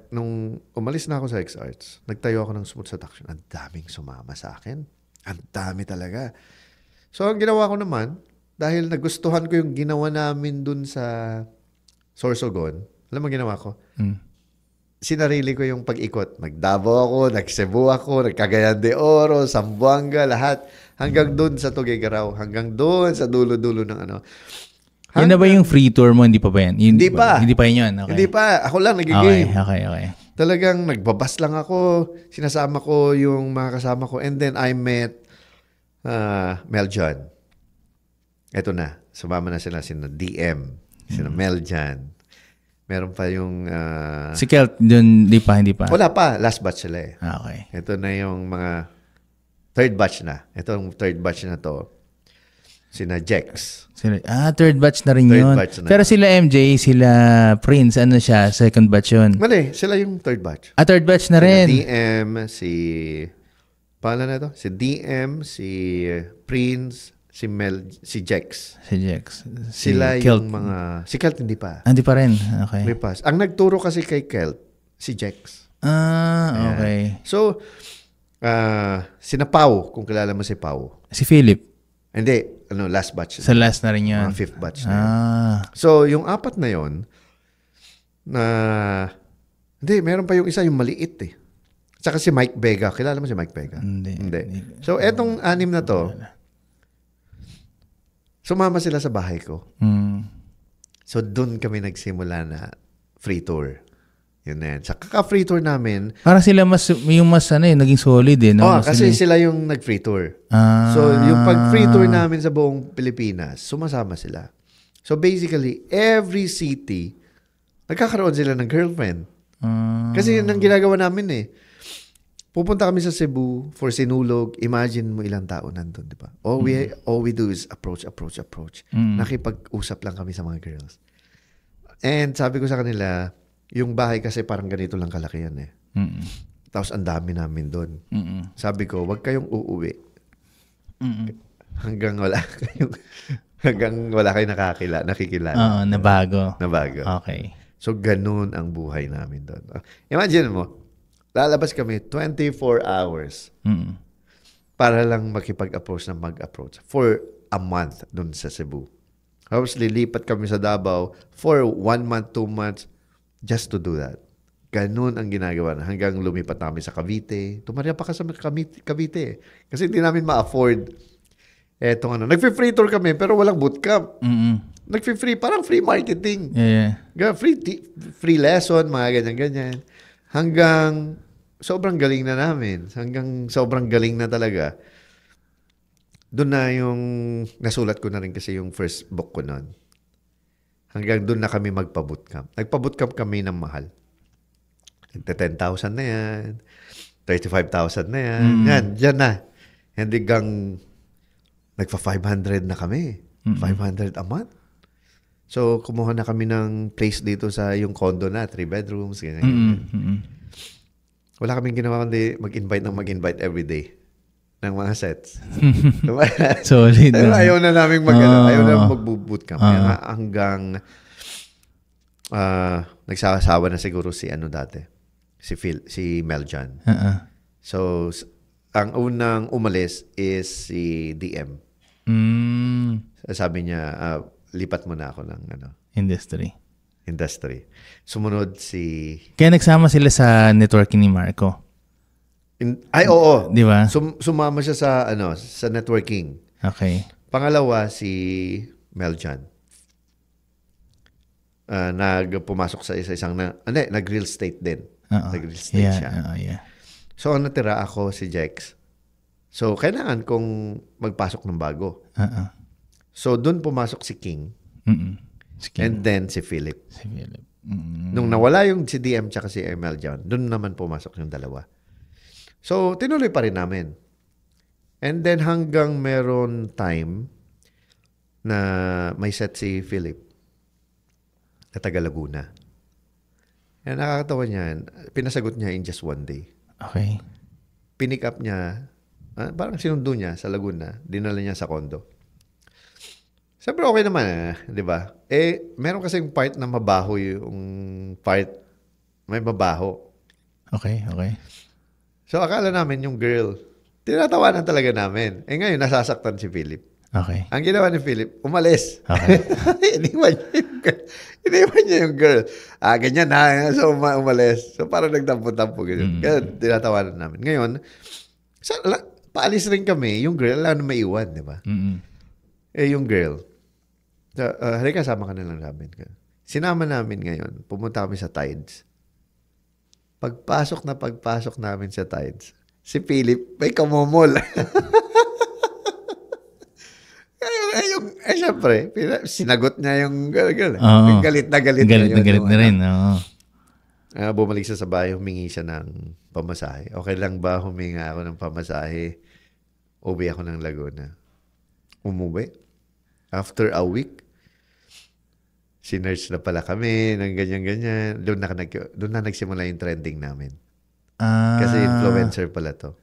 nung umalis na ako sa X-Arts, nagtayo ako ng Smooth Seduction. Ang daming sumama sa akin. Ang dami talaga. So, ang ginawa ko naman, dahil nagustuhan ko yung ginawa namin dun sa Sorsogon, alam mo ginawa ko? Sinarili ko yung pag-ikot. Nag-Davao ako, nag-Cebu ako, nag-Cagayan de Oro, Zamboanga, lahat. Hanggang dun sa Tuguegarao, hanggang dun sa dulo-dulo ng Yan na ba yung free tour mo? Hindi pa ba yan? Hindi pa. Hindi pa yun. Okay. Hindi pa. Ako lang nagigame. Okay. Talagang nagbabas lang ako. Sinasama ko yung mga kasama ko. And then I met Mel John. Eto na. Sumama na sila DM. Sina Mel John. Meron pa yung... si Kelt, hindi pa. Wala pa. Last batch sila eh. Okay. Ito na yung mga third batch na. Ito yung third batch na to. Sina Jex. Third batch na rin yun. Batch na. Pero sila MJ, sila Prince, ano siya, second batch yun. Mali, sila yung third batch. Third batch na rin. DM, paano na ito? Si DM, si Prince, si Mel, si Jex. Si Jex. Sila Kelt. yung mga... Si Kelt hindi pa. Hindi pa rin. Okay. May pass. Ang nagturo kasi kay Kelt, si Jex. Okay. So, sina Pau, kung kilala mo si Pau. Si Philip. Hindi, last batch. Sa last na rin yun. Mga fifth batch na yun. So, yung apat na yun, meron pa yung isa, yung maliit eh. Saka si Mike Vega. Kilala mo si Mike Vega? Hindi. So, etong anim na to, sumama sila sa bahay ko. So, dun kami nagsimula na free tour. Yun na yan. Sa kaka-free tour namin... Parang sila naging solid eh. No? Kasi sila yung nag-free tour. So, yung pag-free tour namin sa buong Pilipinas, sumasama sila. So, basically, every city, nagkakaroon sila ng girlfriend. Kasi yun ang ginagawa namin eh. Pupunta kami sa Cebu for sinulog. Imagine mo ilang tao nandun, di ba? All we do is approach. Nakipag-usap lang kami sa mga girls. And sabi ko sa kanila, yung bahay kasi parang ganito lang kalaki yan eh. Tapos ang dami namin doon. Sabi ko, wag kayong uuwi. Hanggang wala kayong nakikilala. Nabago. Okay. So, ganun ang buhay namin doon. Imagine mo, lalabas kami 24 hours para lang makipag-approach na mag-approach for a month doon sa Cebu. Tapos lilipat kami sa Davao for 1 month, 2 months, just to do that. Ganun ang ginagawa na hanggang lumipat namin sa Cavite. Tumarya pa kasi sa Cavite. Kasi hindi namin ma-afford. Nag-free tour kami pero walang bootcamp. Nag-free, parang free marketing. Yeah. Free lesson, mga ganyan-ganyan. Hanggang sobrang galing na namin. Hanggang sobrang galing na talaga. Doon na yung nasulat ko na rin kasi yung first book ko noon. Hanggang doon na kami magpa-bootcamp. Nagpa-bootcamp kami ng mahal. Nagta-10,000 na yan. 35,000 na yan. Yan na. Hindi gang nagpa-500 na kami. 500 a month. So, kumuha na kami ng place dito sa yung condo na. 3 bedrooms. Ganyan. Wala kaming ginawa kundi mag-invite every day ng mga sets. Solid. Ayaw na namin mag-bootcamp. Hanggang nagsasawa na siguro si dati. Si Mel John. So, ang unang umalis is si DM. Sabi niya, lipat mo na ako ng industry. Sumunod si... Kaya nagsama sila sa networking ni Marco. Oo. Di ba? Sumama siya sa networking. Okay. Pangalawa, si Mel John. Pumasok sa isang nag-real estate din. Nag-real estate siya. Yeah. So, ang natira ako, si Jex. So, kailangan kong magpasok ng bago. So, dun pumasok si King. And then, si Philip. Nung nawala yung si DM tsaka si Mel John, dun naman pumasok yung dalawa. So, tinuloy pa rin namin. And then, hanggang meron time na may set si Philip na taga Laguna. Yan, nakakatawa niyan. Pinasagot niya in just one day. Okay. Pinick up niya, parang sinundo niya sa Laguna, dinala niya sa condo. Siyempre okay naman, di ba? Meron kasing part na mabaho yung part, may mabaho. Okay. So, akala namin yung girl, tinatawanan talaga namin. Ngayon, nasasaktan si Philip. Okay. Ang ginawa ni Philip, umalis. Okay. Iniwan niya yung girl. Ganyan na. So, umalis. So, parang nagtampo-tampo. Kaya tinatawanan namin. Ngayon, paalis rin kami. Yung girl, alam na maiwan, di ba? Yung girl, Halika, kasama ka na lang namin. Sinama namin ngayon. Pumunta kami sa Tides. Pagpasok namin sa Tides, si Philip, may kamomol. Siyempre, sinagot niya yung galit na galit. Galit na rin. Bumalik siya sa bahay, humingi siya ng pamasahe. Okay lang ba huminga ako ng pamasahe? Uwi ako ng Laguna. Umuwi. After a week, sinerge na pala kami ng ganyan-ganyan. Doon na nagsimula yung trending namin. Kasi influencer pala to.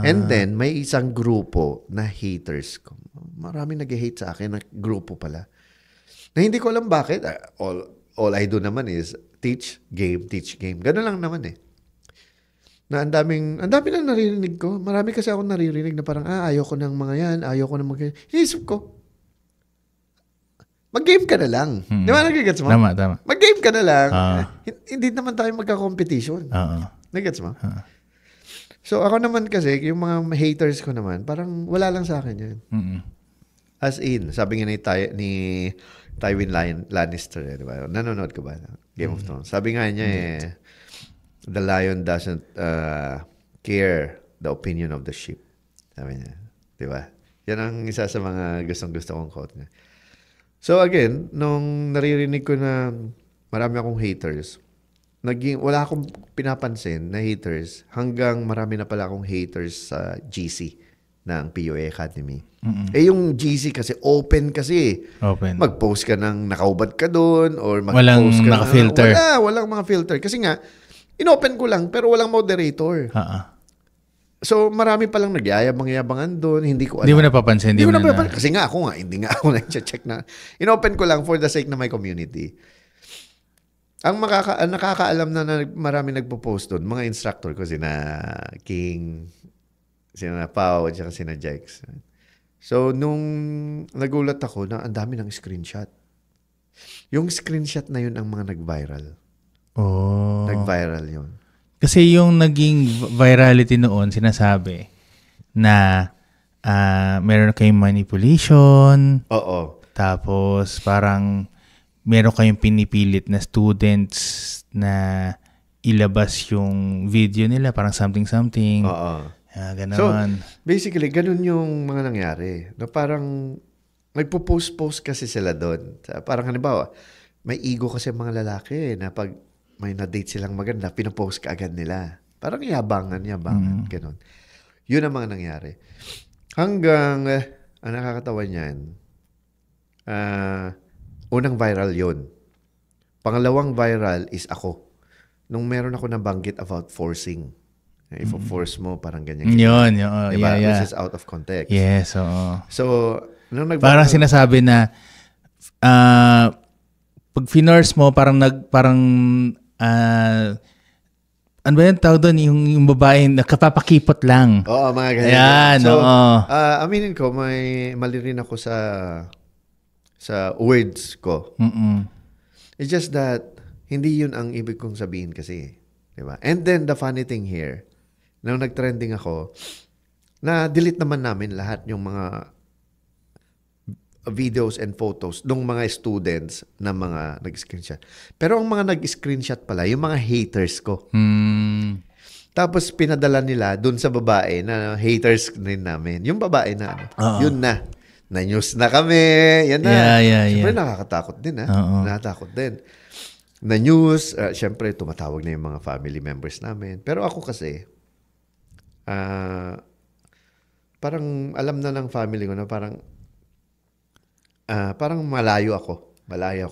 And then, may isang grupo na haters ko. Maraming nag-hate sa akin na grupo pala. Na hindi ko alam bakit. All I do naman is teach game. Ganun lang naman eh. Na ang dami lang naririnig ko. Marami kasi ako naririnig na parang, ayoko ng mga yan, ayoko ng mga yan. Inisip ko, mag-game ka na lang. Di ba nagigets mo? Tama. Mag-game ka na lang. Hindi naman tayo magka-competition. Nagigets mo? So ako naman kasi, yung mga haters ko naman, parang wala lang sa akin yan. As in, sabi nga ni Tywin Lannister, di ba? Nanonood ka ba? Game of Thrones. Sabi nga niya the lion doesn't care the opinion of the sheep. Sabi niya. Di ba? Yan ang isa sa mga gustong-gusto kong quote niya. So again, nung naririnig ko na marami akong haters, wala akong pinapansin na haters hanggang marami na pala akong haters sa GC ng PUA Academy. Yung GC kasi open kasi. Open. Mag-post ka ng nakaubad ka doon or mag-post walang ka naka-filter. Walang mga filter. Kasi nga, inopen ko lang pero walang moderator. So, marami palang nagyayabang-yabangan doon. Hindi ko alam. Hindi mo napapansin. Kasi nga ako hindi nga ako nag-check na. Inopen ko lang for the sake na my community. Ang nakakaalam na marami nagpo-post doon, mga instructor ko, sina King, sina Pao, at sina Jex. So, nung nagulat ako na ang dami ng screenshot. Yung screenshot na yun ang mga nag-viral. Nag-viral yun. Kasi yung naging virality noon, sinasabi na meron kayong manipulation. Oo. Tapos parang meron kayong pinipilit na students na ilabas yung video nila, parang something. Oo. Ganon. So, basically, ganun yung mga nangyari. No, parang nagpo-post kasi sila doon. Parang halimbawa, may ego kasi mga lalaki na pag may na-date silang maganda, pinapost ka agad nila. Parang yabangan. Ganun. Yun ang mga nangyari. Hanggang, ang nakakatawa niyan, unang viral yun. Pangalawang viral is ako. Nung meron ako nabanggit about forcing. If force mo, parang ganyan. Yun. Diba? Yeah. Which is out of context. Yes, oo. So, nung parang sinasabi na pag finurse mo, parang ano ba yung tawag doon? Yung babae, nakapapakipot lang. Oo, mga ganyan. Ayan, so, oo. Aminin ko, may mali rin ako sa words ko. It's just that, hindi yun ang ibig kong sabihin kasi. Diba? And then, the funny thing here, nung nag-trending ako, na-delete naman namin lahat yung mga videos and photos ng mga students na mga nag-screenshot. Pero ang mga nag-screenshot pala, yung mga haters ko. Tapos pinadala nila dun sa babae na haters rin namin. Yung babae na, yun na. Na-news na kami. Yan na. Siyempre nakakatakot din. Nakakatakot din. Na-news. Siyempre tumatawag na yung mga family members namin. Pero ako kasi, parang alam na ng family ko na parang malayo ako.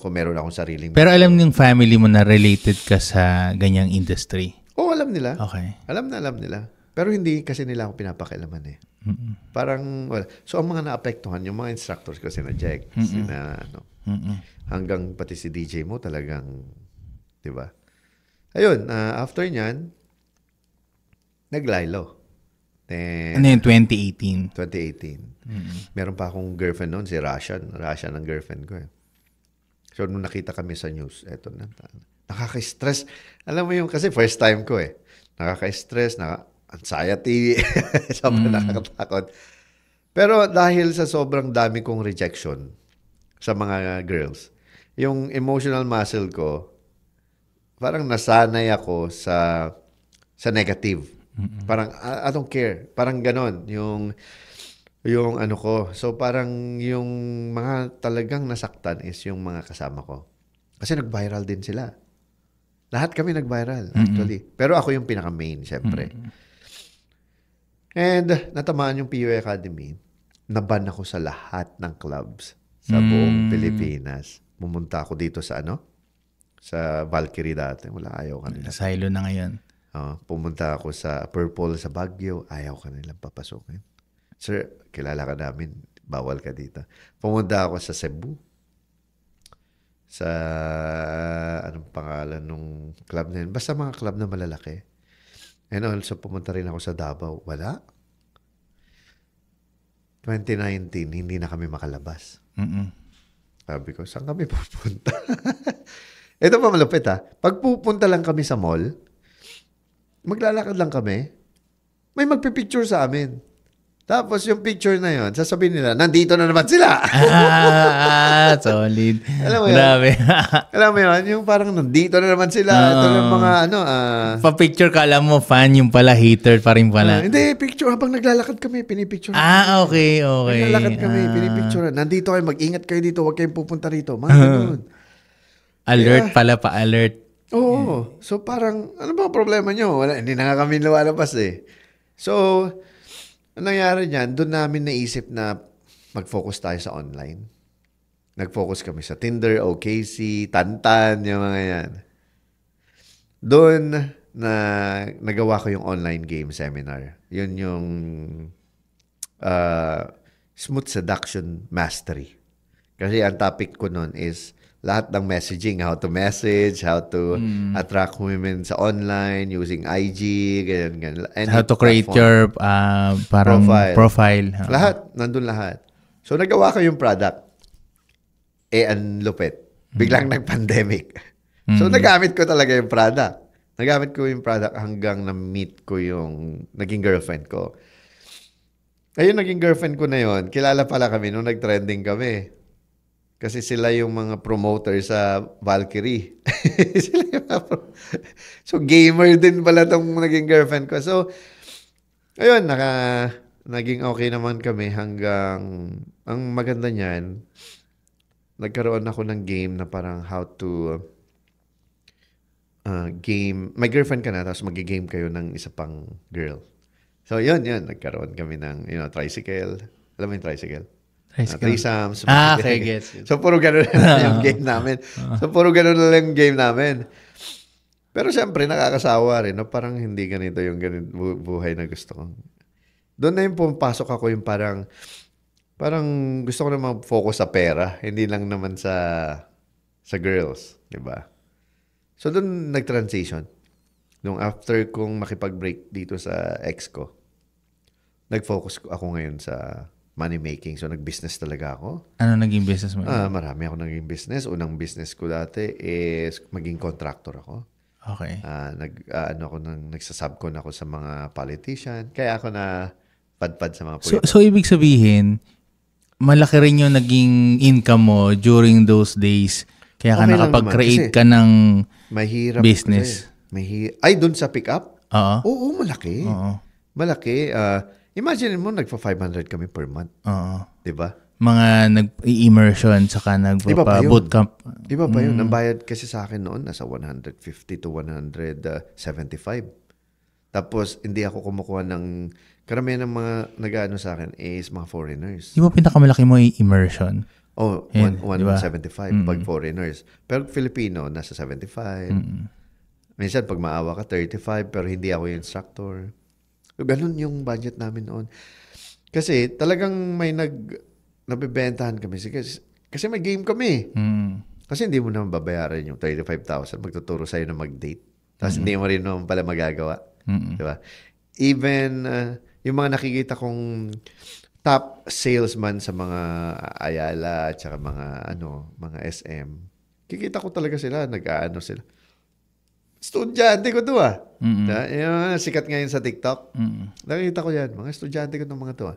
Meron akong sariling... Pero alam ng family mo na related ka sa ganyang industry? Oo, alam nila. Okay. Alam nila. Pero hindi kasi nila ako pinapakialaman eh. Parang, wala. So, ang mga naapektuhan, yung mga instructors ko, sina Jack, hanggang pati si DJ mo talagang, di ba? Ayun, after nyan, nag-lilo. Ano yun, 2018? 2018. Meron pa akong girlfriend noon, si Rasha ng girlfriend ko eh. So, nung nakita kami sa news, eto na, nakaka-stress. Alam mo yung, kasi first time ko eh. Nakaka-stress, anxiety, sobrang nakakatakot. Pero dahil sa sobrang dami kong rejection, sa mga girls. Yung emotional muscle ko, parang nasanay ako sa negative. Parang, I don't care. Parang ganon. Yung ano ko. So, parang yung mga talagang nasaktan is yung mga kasama ko. Kasi nag-viral din sila. Lahat kami nag-viral, actually. Pero ako yung pinaka-main, syempre. And natamaan yung PUA Academy. Naban ako sa lahat ng clubs sa buong Pilipinas. Pumunta ako dito sa sa Valkyrie dati. Wala, ayaw kanila. Silo na ngayon. Pumunta ako sa Purple sa Baguio. Ayaw kanilang papasukin. Sir, kilala ka namin. Bawal ka dito. Pumunta ako sa Cebu. Sa, anong pangalan nung club na yun? Basta mga club na malalaki. And also, pumunta rin ako sa Davao. Wala. 2019, hindi na kami makalabas. Sabi ko, saan kami pupunta? Ito pa malupit ha. Pag pupunta lang kami sa mall, maglalakad lang kami, may magpipicture sa amin. Tapos yung picture na yon, sasabihin nila, nandito na naman sila. Solid. Alam mo yun? Grabe. Alam mo yun? Yung parang nandito na naman sila. Ito yung mga Pa-picture ka, alam mo, fan yung pala, hater pa rin pala. hindi, picture. Habang naglalakad kami, pinipicture. Okay. Naglalakad kami, pinipicture. Nandito kayo, mag-ingat kayo dito, huwag kayong pupunta rito. Mga ganun. Alert pala, pa-alert. Oo. So parang, ano ba ang problema nyo? Wala, hindi na nga kami lumalabas eh. So, ang nangyari niyan, doon namin naisip na mag-focus tayo sa online. Nag-focus kami sa Tinder, OKC, Tantan, yung mga yan. Doon na nagawa ko yung online game seminar. Yun yung Smooth Seduction Mastery. Kasi ang topic ko noon is lahat ng messaging, how to message, how to attract women sa online, using IG, ganyan. How to create your parang profile. Lahat, nandun lahat. So, nagawa ko yung product. Ang lupit. Biglang nag-pandemic. So, nagamit ko talaga yung product. Nagamit ko yung product hanggang na-meet ko yung naging girlfriend ko. Ayun, naging girlfriend ko na yun. Kilala pala kami nung nag-trending kami. Kasi sila yung mga promoter sa Valkyrie. So, gamer din pala itong naging girlfriend ko. So, ayun, naging okay naman kami hanggang, ang maganda niyan, nagkaroon ako ng game na parang how to game. May girlfriend ka na, tapos mag-game kayo ng isa pang girl. So, yun. Nagkaroon kami ng, tricycle. Alam mo yung tricycle? Threesomes. Okay, gets. So, puro ganun na yung game namin. yung game namin. Pero siyempre, nakakasawa rin. No? Parang hindi ganito yung buhay na gusto ko. Doon na yung pumapasok ako yung parang gusto ko na mag-focus sa pera. Hindi lang naman sa girls. Diba? So, doon nag-transition. Nung after kong makipag-break dito sa ex ko, nag-focus ako ngayon sa money making. So, nag-business talaga ako. Ano naging business mo? Marami ako naging business. Unang business ko dati is maging contractor ako. Okay. Nagsasubcon ako sa mga politician. Kaya ako na padpad sa mga politician. So, ibig sabihin, malaki rin yung naging income mo during those days. Kaya ka nakapag-create ka ng mahirap business. Ay, dun sa pick-up? Oo, malaki. Oo. Malaki. Imagine mo, nagpa-500 kami per month. Oo. Diba? Mga nag-immersion, saka nagpa-bootcamp. Iba pa yun. Ang bayad kasi sa akin noon, nasa 150 to 175. Tapos, hindi ako kumukuha ng, karamihan ng mga nag-ano sa akin is mga foreigners. Di ba pinakamalaki mo yung immersion? 175 pag foreigners. Pero Filipino, nasa 75. Minsan, pag maawa ka, 35, pero hindi ako yung instructor. Ganun yung budget namin noon. Kasi talagang may nabibentahan kami. Kasi may game kami. Kasi hindi mo naman babayaran yung 35,000. Magtuturo sa'yo na mag-date. Tapos hindi mo rin naman pala magagawa. Diba? Even yung mga nakikita kong top salesman sa mga Ayala at saka mga SM, kikita ko talaga sila. Nag-aano sila. Estudyante ko to Yung sikat ngayon sa TikTok. Nakikita ko yan. Mga estudyante ko ng mga to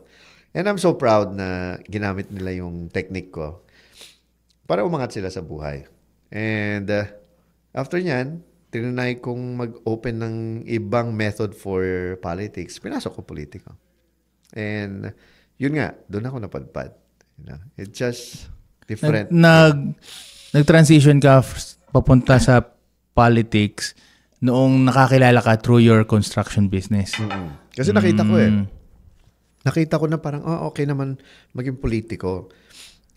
And I'm so proud na ginamit nila yung technique ko. para umangat sila sa buhay. And after nyan, tinanay kong mag-open ng ibang method for politics. Pinasok ko politiko. And yun nga, doon ako napadpad. It's just different. Nag-transition ka papunta sa politics noong nakakilala ka through your construction business. Kasi nakita ko Nakita ko na parang, okay naman maging politiko.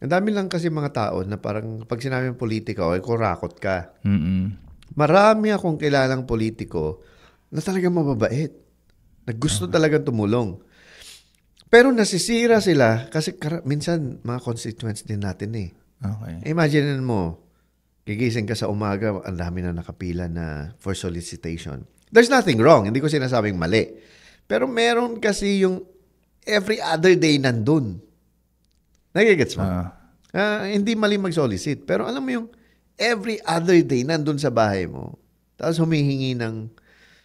Ang dami lang kasi mga tao na parang pag sinabing politiko, kurakot ka. Marami akong kilalang politiko na talagang mababait. Na gusto talagang tumulong. Pero nasisira sila kasi minsan mga constituents din natin eh. Okay. Imagine mo, gigising ka sa umaga, ang dami na nakapila na for solicitation. There's nothing wrong. Hindi ko sinasabing mali. Pero meron kasi yung every other day nandun. Nagigets mo? Hindi mali mag-solicit. Pero alam mo yung every other day nandun sa bahay mo. Tapos humihingi ng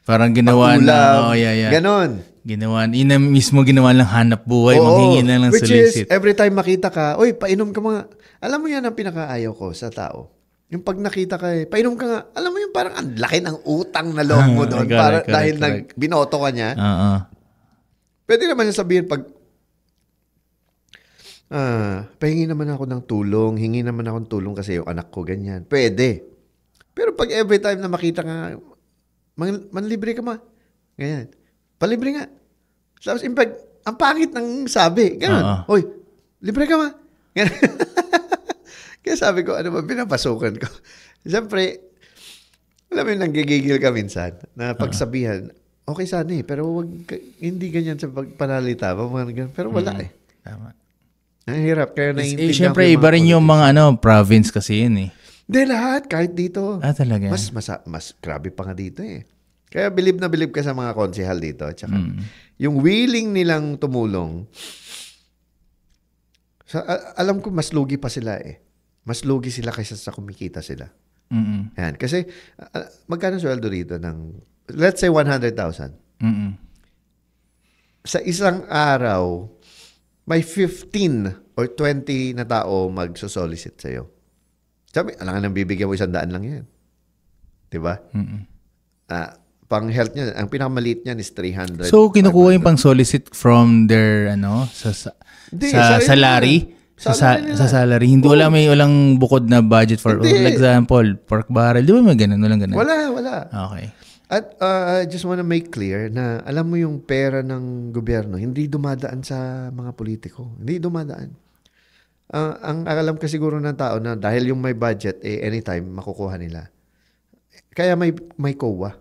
parang ginawa na. Ganon. Ginawa. Yun na mismo ginawa lang hanap buhay. Manghingi na lang which solicit. Which is, every time makita ka, painom ka mga. Alam mo yan ang pinakaayaw ko sa tao. Yung pag nakita ka, painom ka nga. Alam mo yung parang ang laki ng utang na loob mo doon. Dahil binoto ka niya. Pwede naman niya sabihin pag pahingi naman ako ng tulong, hingi naman ako ng tulong kasi yung anak ko ganyan. Pwede. Pero pag every time na makita ka, manlibre ka ma. Ganyan. Palibre nga. Tapos in fact, ang pangit ng sabi. Ganun. Hoy, libre ka ma. Kaya sabi ko, ano ba, pinapasukan ko. Siyempre, alam mo yung nanggigigil ka minsan na pagsabihan, okay sana pero hindi ganyan sa pagpanalita. Pero wala Tama. Ang hirap. Kaya naiintindihan siyempre, iba rin yung mga province kasi yun eh. Hindi lahat, kahit dito. Talaga? Mas grabe pa nga dito eh. Kaya bilib na bilib ka sa mga konsehal dito. Tsaka, yung willing nilang tumulong, alam ko mas lugi pa sila eh. Mas lugi sila kaysa sa kumikita sila. Yan. Kasi, magkano sweldo rito ng, let's say 100,000. Sa isang araw, may 15 or 20 na tao magsosolicit sa'yo. Sabi, alangan nang bibigyan mo 100 lang yan. Diba? Pang health niya, ang pinakamaliit niyan is 300. So, kinukuha yung pang solicit from their, sa salary? Sa salary. Hindi, walang bukod na budget for, like example, pork barrel. Di ba may ganun? Walang ganun? Wala. Okay. At I just want to make clear na alam mo yung pera ng gobyerno, hindi dumadaan sa mga politiko. Hindi dumadaan. Ang alam ka siguro ng tao na dahil yung may budget, anytime makukuha nila. Kaya may COA.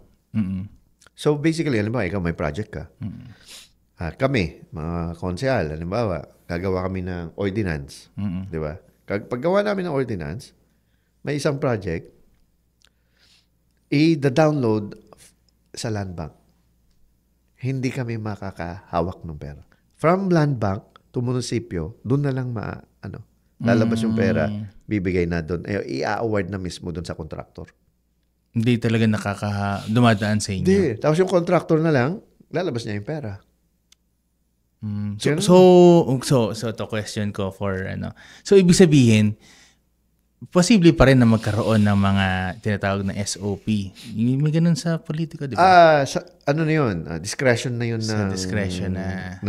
So basically, halimbawa, ikaw may project ka. Kami, mga konsehal, halimbawa, gagawa kami ng ordinance. Di ba? Paggawa namin ng ordinance, may isang project, i-download sa land bank. Hindi kami makakahawak ng pera. From land bank to munisipyo, doon na lang lalabas yung pera, bibigay na doon. I-award na mismo doon sa contractor. Hindi talaga dumadaan sa inyo. Hindi. Tapos yung contractor na lang, lalabas niya yung pera. So to question ko for So ibig sabihin, posible pa rin na magkaroon ng mga tinatawag na SOP. May ganun sa politiko, di ba? Na yun? Discretion na yun discretion na.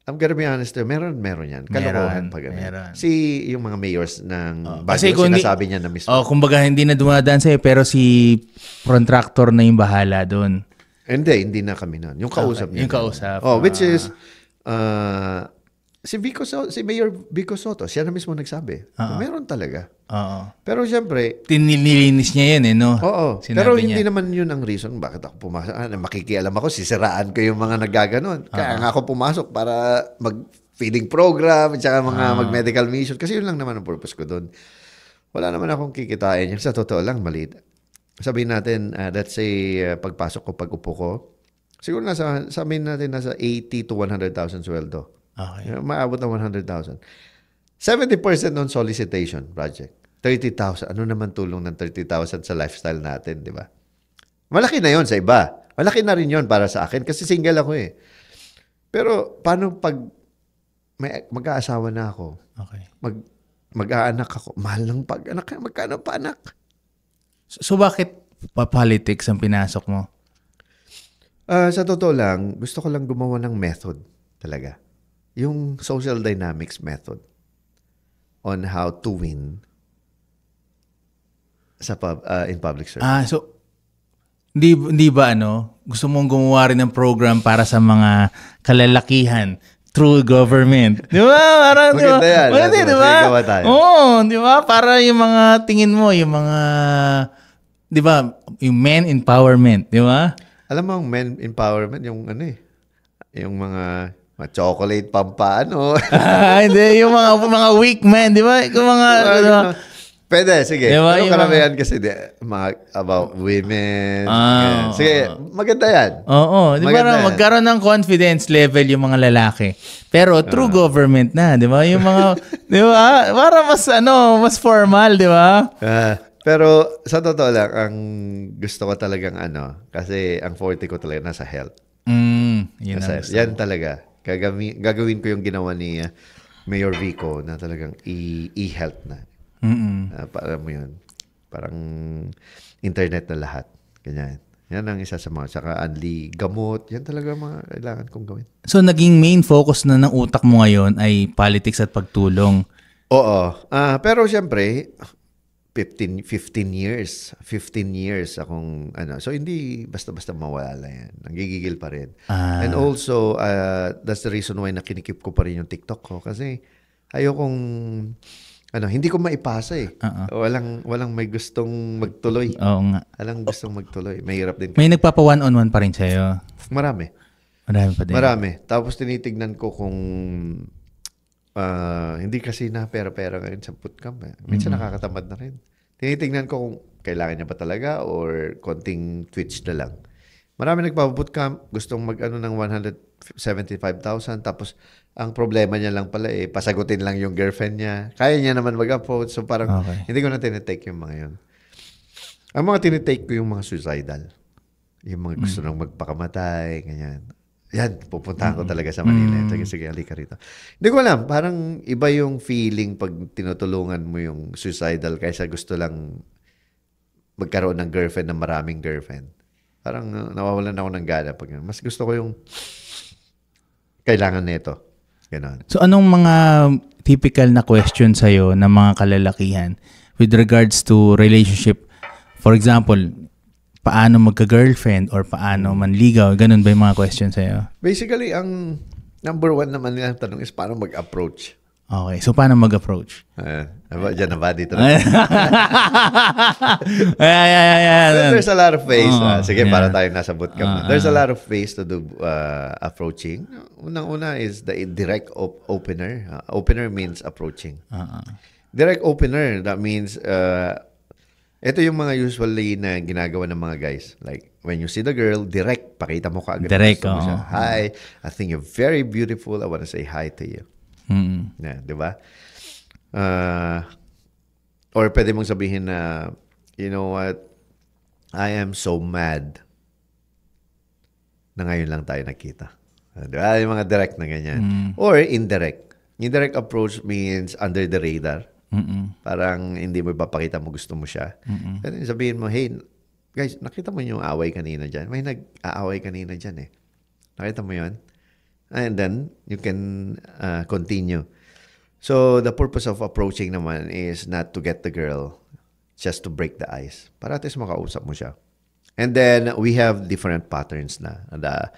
I'm gonna be honest, meron yan. Kalokohan pag meron. yung mga mayors ng kasi sinasabi niya na mismo. Kumbaga hindi na dumadaan sa'yo, pero si contractor na yung bahala doon. Hindi na kami nun. Yung kausap niya. Yung kausap. Which is, si Mayor Vico Soto, siya na mismo nagsabi. Meron talaga. Pero siyempre, nilinis niya yan no? Oo. Pero hindi naman yun ang reason bakit ako pumasok. Makikialam ako, sisiraan ko yung mga naggaganon. Kaya nga ako pumasok para mag-feeding program at saka mga mag-medical mission. Kasi yun lang naman ang purpose ko doon. Wala naman akong kikitain. Sa totoo lang, maliit. Sabihin natin, let's say, pagpasok ko, pag-upo ko, siguro sabihin natin nasa 80 to 100,000 sweldo. Okay. Maabot ng 100,000. 70% on solicitation project. 30,000. Ano naman tulong ng 30,000 sa lifestyle natin, di ba? Malaki na yon sa iba. Malaki na rin yon para sa akin kasi single ako eh. Pero paano pag mag-aasawa na ako? Okay. mag-aanak ako. Mahal ng pag-anak. Magkano pa anak? So bakit politics ang pinasok mo? Sa totoo lang, gusto ko lang gumawa ng method talaga. Yung social dynamics method on how to win in public service. So hindi ba gusto mong gumawa rin ng program para sa mga kalalakihan through government? Di ba? Parang, Maganda yan. Maganda, di ba? Sige, gawa tayo. Oo, di ba? Para yung mga tingin mo, yung mga, di ba, yung men empowerment, di ba? Alam mo, men empowerment, yung yung mga chocolate pampaano. Hindi, yung mga weak men, di ba? Yung mga, Pwede, sige. Diba, Pero karamihan kasi about women. Sige, maganda yan. Oo, di ba? Maganda yan. Magkaroon ng confidence level yung mga lalaki. Pero through government na, di ba? Yung mga, di ba? Para mas formal, di ba? Pero sa totoo lang, ang gusto ko talagang kasi ang forte ko talaga nasa health. Yun ang gusto. Yan talaga. Gagawin ko yung ginawa ni Mayor Vico na talagang e-health na. Para mo yun. Parang internet na lahat. Ganyan. Yan ang isa sa mga. Saka unli gamot. Yan talaga mga kailangan kong gawin. So, naging main focus na ng utak mo ngayon ay politics at pagtulong. Oo. Pero siyempre, 15 years. 15 years akong So, hindi basta-basta mawala yan. Nanggigigil pa rin. And also, that's the reason why nakinikip ko pa rin yung TikTok ko. Kasi ayokong hindi ko maipasa eh. Walang may gustong magtuloy. Oo nga. Walang gustong magtuloy. Mahirap din. May nagpapa one-on-one pa rin sa'yo? Marami. Marami pa din? Marami. Tapos tinitignan ko kung hindi kasi na pera-pera ngayon sa bootcamp. Minsan nakakatamad na rin. Tinitignan ko kung kailangan niya pa talaga or konting twitch na lang. Marami nagpa-bootcamp, gustong ng 175,000 tapos ang problema niya lang pala pasagutin lang yung girlfriend niya. Kaya niya naman mag-approach. So parang hindi ko na tinitake yung mga yun. Ang mga tinitake ko yung mga suicidal. Yung mga gusto nang magpakamatay, ganyan. Yan, pupuntahan ko talaga sa Manila. Sige, halika rito. Hindi ko alam, parang iba yung feeling pag tinutulungan mo yung suicidal kaysa gusto lang magkaroon ng girlfriend na maraming girlfriend. Parang nawawalan ako ng gana pag mas gusto ko yung kailangan nito. Ganon. So, anong mga typical na question sa'yo ng mga kalalakihan with regards to relationship? For example, paano magka-girlfriend or paano manligaw? Ganun ba yung mga question sa'yo? Basically, ang number one naman nilang tanong is paano mag-approach. Okay. So, paano mag-approach? Diyan na ba? Dito na. There's a lot of ways. Sige, para tayo nasa bootcamp. There's a lot of ways to do approaching. Unang-una is the direct opener. Opener means approaching. Direct opener, that means ito yung mga usually na ginagawa ng mga guys. Like, when you see the girl, direct, pakita mo kaagad. Direct, mo siya. Hi, I think you're very beautiful. I want to say hi to you. Yeah, di ba? Or pwede mong sabihin na, you know what, I am so mad na ngayon lang tayo nakita. Diba? Yung mga direct na ganyan. Or indirect. Indirect approach means under the radar. Parang hindi mo ipapakita mo gusto mo siya. Pwede sabihin mo, hey, guys, nakita mo yung away kanina dyan? May nag-aaway kanina dyan eh. Nakita mo yun? And then, you can continue. So, the purpose of approaching naman is not to get the girl, just to break the ice. Para at least makausap mo siya. And then, we have different patterns na. The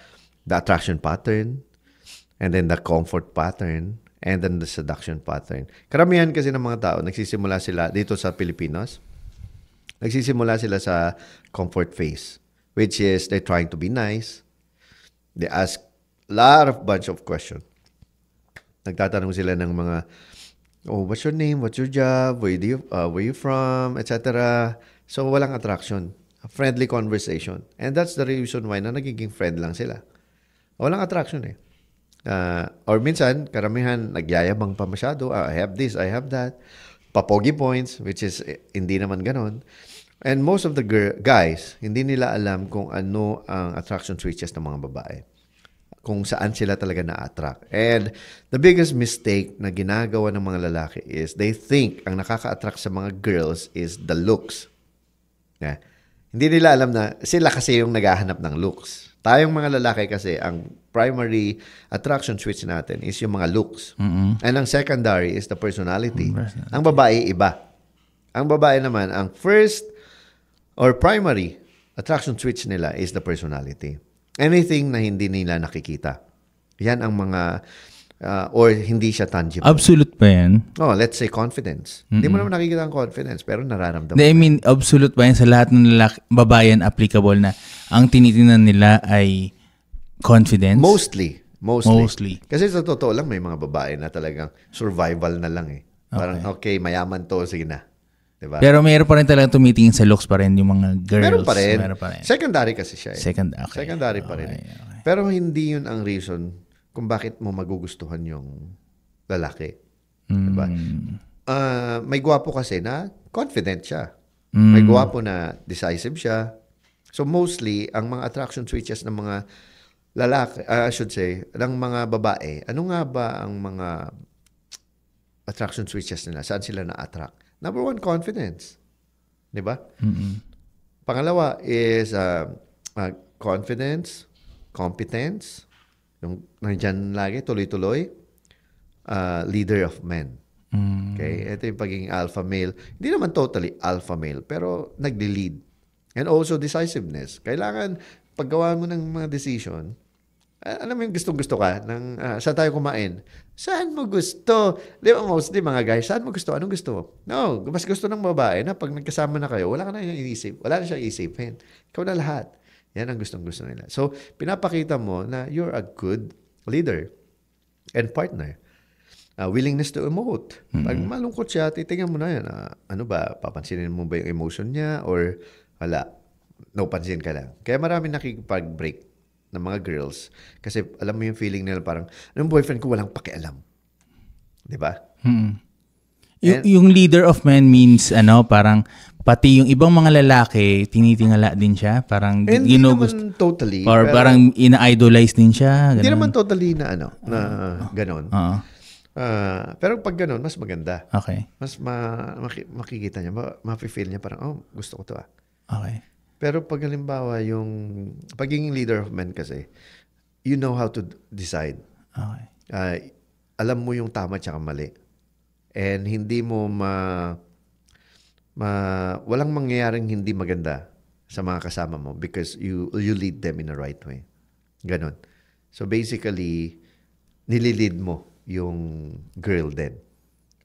attraction pattern, and then the comfort pattern, and then the seduction pattern. Karamihan kasi ng mga tao, nagsisimula sila dito sa Pilipinos, nagsisimula sila sa comfort phase, which is they're trying to be nice. They ask lot of bunch of questions. Nagtatanong sila ng mga, what's your name? What's your job? Where you from? Etc. So, walang attraction. A friendly conversation. And that's the reason why na nagiging friend lang sila. Walang attraction eh. Or minsan, karamihan, nagyayabang pa masyado. I have this, I have that. Papogi points, which is hindi naman ganon. And most of the guys, hindi nila alam kung ano ang attraction switches ng mga babae. kung saan sila talaga na-attract. And the biggest mistake na ginagawa ng mga lalaki is they think ang nakaka-attract sa mga girls is the looks. Yeah. Hindi nila alam na sila kasi yung naghahanap ng looks. Tayong mga lalaki kasi, ang primary attraction switch natin is yung mga looks. And ang secondary is the personality. Ang babae, iba. Ang babae naman, ang first or primary attraction switch nila is the personality. Anything na hindi nila nakikita. Yan ang mga, or hindi siya tangible. Absolute ba yan? Oh, let's say confidence. Hindi mo naman nakikita ang confidence, pero nararamdaman. I mean, absolute ba yan sa lahat ng babayan applicable na ang tinitingnan nila ay confidence? Mostly. Mostly. Kasi sa totoo lang, may mga babae na talagang survival na lang eh. Parang, okay, mayaman to, sige na. Diba? Pero mayroon pa rin talagang tumitingin sa looks pa rin yung mga girls. Meron pa rin. Meron pa rin. Secondary kasi siya eh. Okay. Secondary pa rin. Okay. Pero hindi yun ang reason kung bakit mo magugustuhan yung lalaki. Diba? May gwapo kasi na confident siya. May gwapo na decisive siya. So mostly, ang mga attraction switches ng mga lalaki, I should say, ng mga babae, ano nga ba ang mga attraction switches nila? Saan sila na-attract? Number one, confidence. Diba? Pangalawa is confidence, competence, yung nandyan lagi, tuloy-tuloy, leader of men. Okay? Ito yung pagiging alpha male. Hindi naman totally alpha male, pero nagli-lead. And also decisiveness. Kailangan, paggawa mo ng mga decision, alam mo yung gustong-gusto ka, saan tayo kumain? Saan mo gusto? Di ba, mostly mga guys, saan mo gusto? Anong gusto mo? No, mas gusto ng babae na pag nagkasama na kayo, wala ka na iisip. Wala na siyang isipin. Ikaw na lahat. Yan ang gustong-gusto nila. So, pinapakita mo na you're a good leader and partner. Willingness to emote. Pag malungkot siya, titingnan mo na yan. Ano ba? Papansinin mo ba yung emotion niya? Or wala? No, pansin ka lang. Kaya marami nakikipag-break ng mga girls. Kasi alam mo yung feeling nila parang, anong boyfriend ko walang pakialam. Diba? Yung leader of men means, parang, pati yung ibang mga lalaki, tinitingala din siya. Parang, hindi naman totally. Or pero, parang ina-idolize din siya. Hindi naman totally na ganon. Pero pag ganon, mas maganda. Okay. Mas makikita niya, ma-feel niya parang, gusto ko to . Okay. Pero pag halimbawa yung pagiging leader of men kasi, you know how to decide. Okay. Alam mo yung tama at mali. And hindi mo walang mangyayaring hindi maganda sa mga kasama mo because you lead them in the right way. Ganon. So basically, nililid mo yung girl din.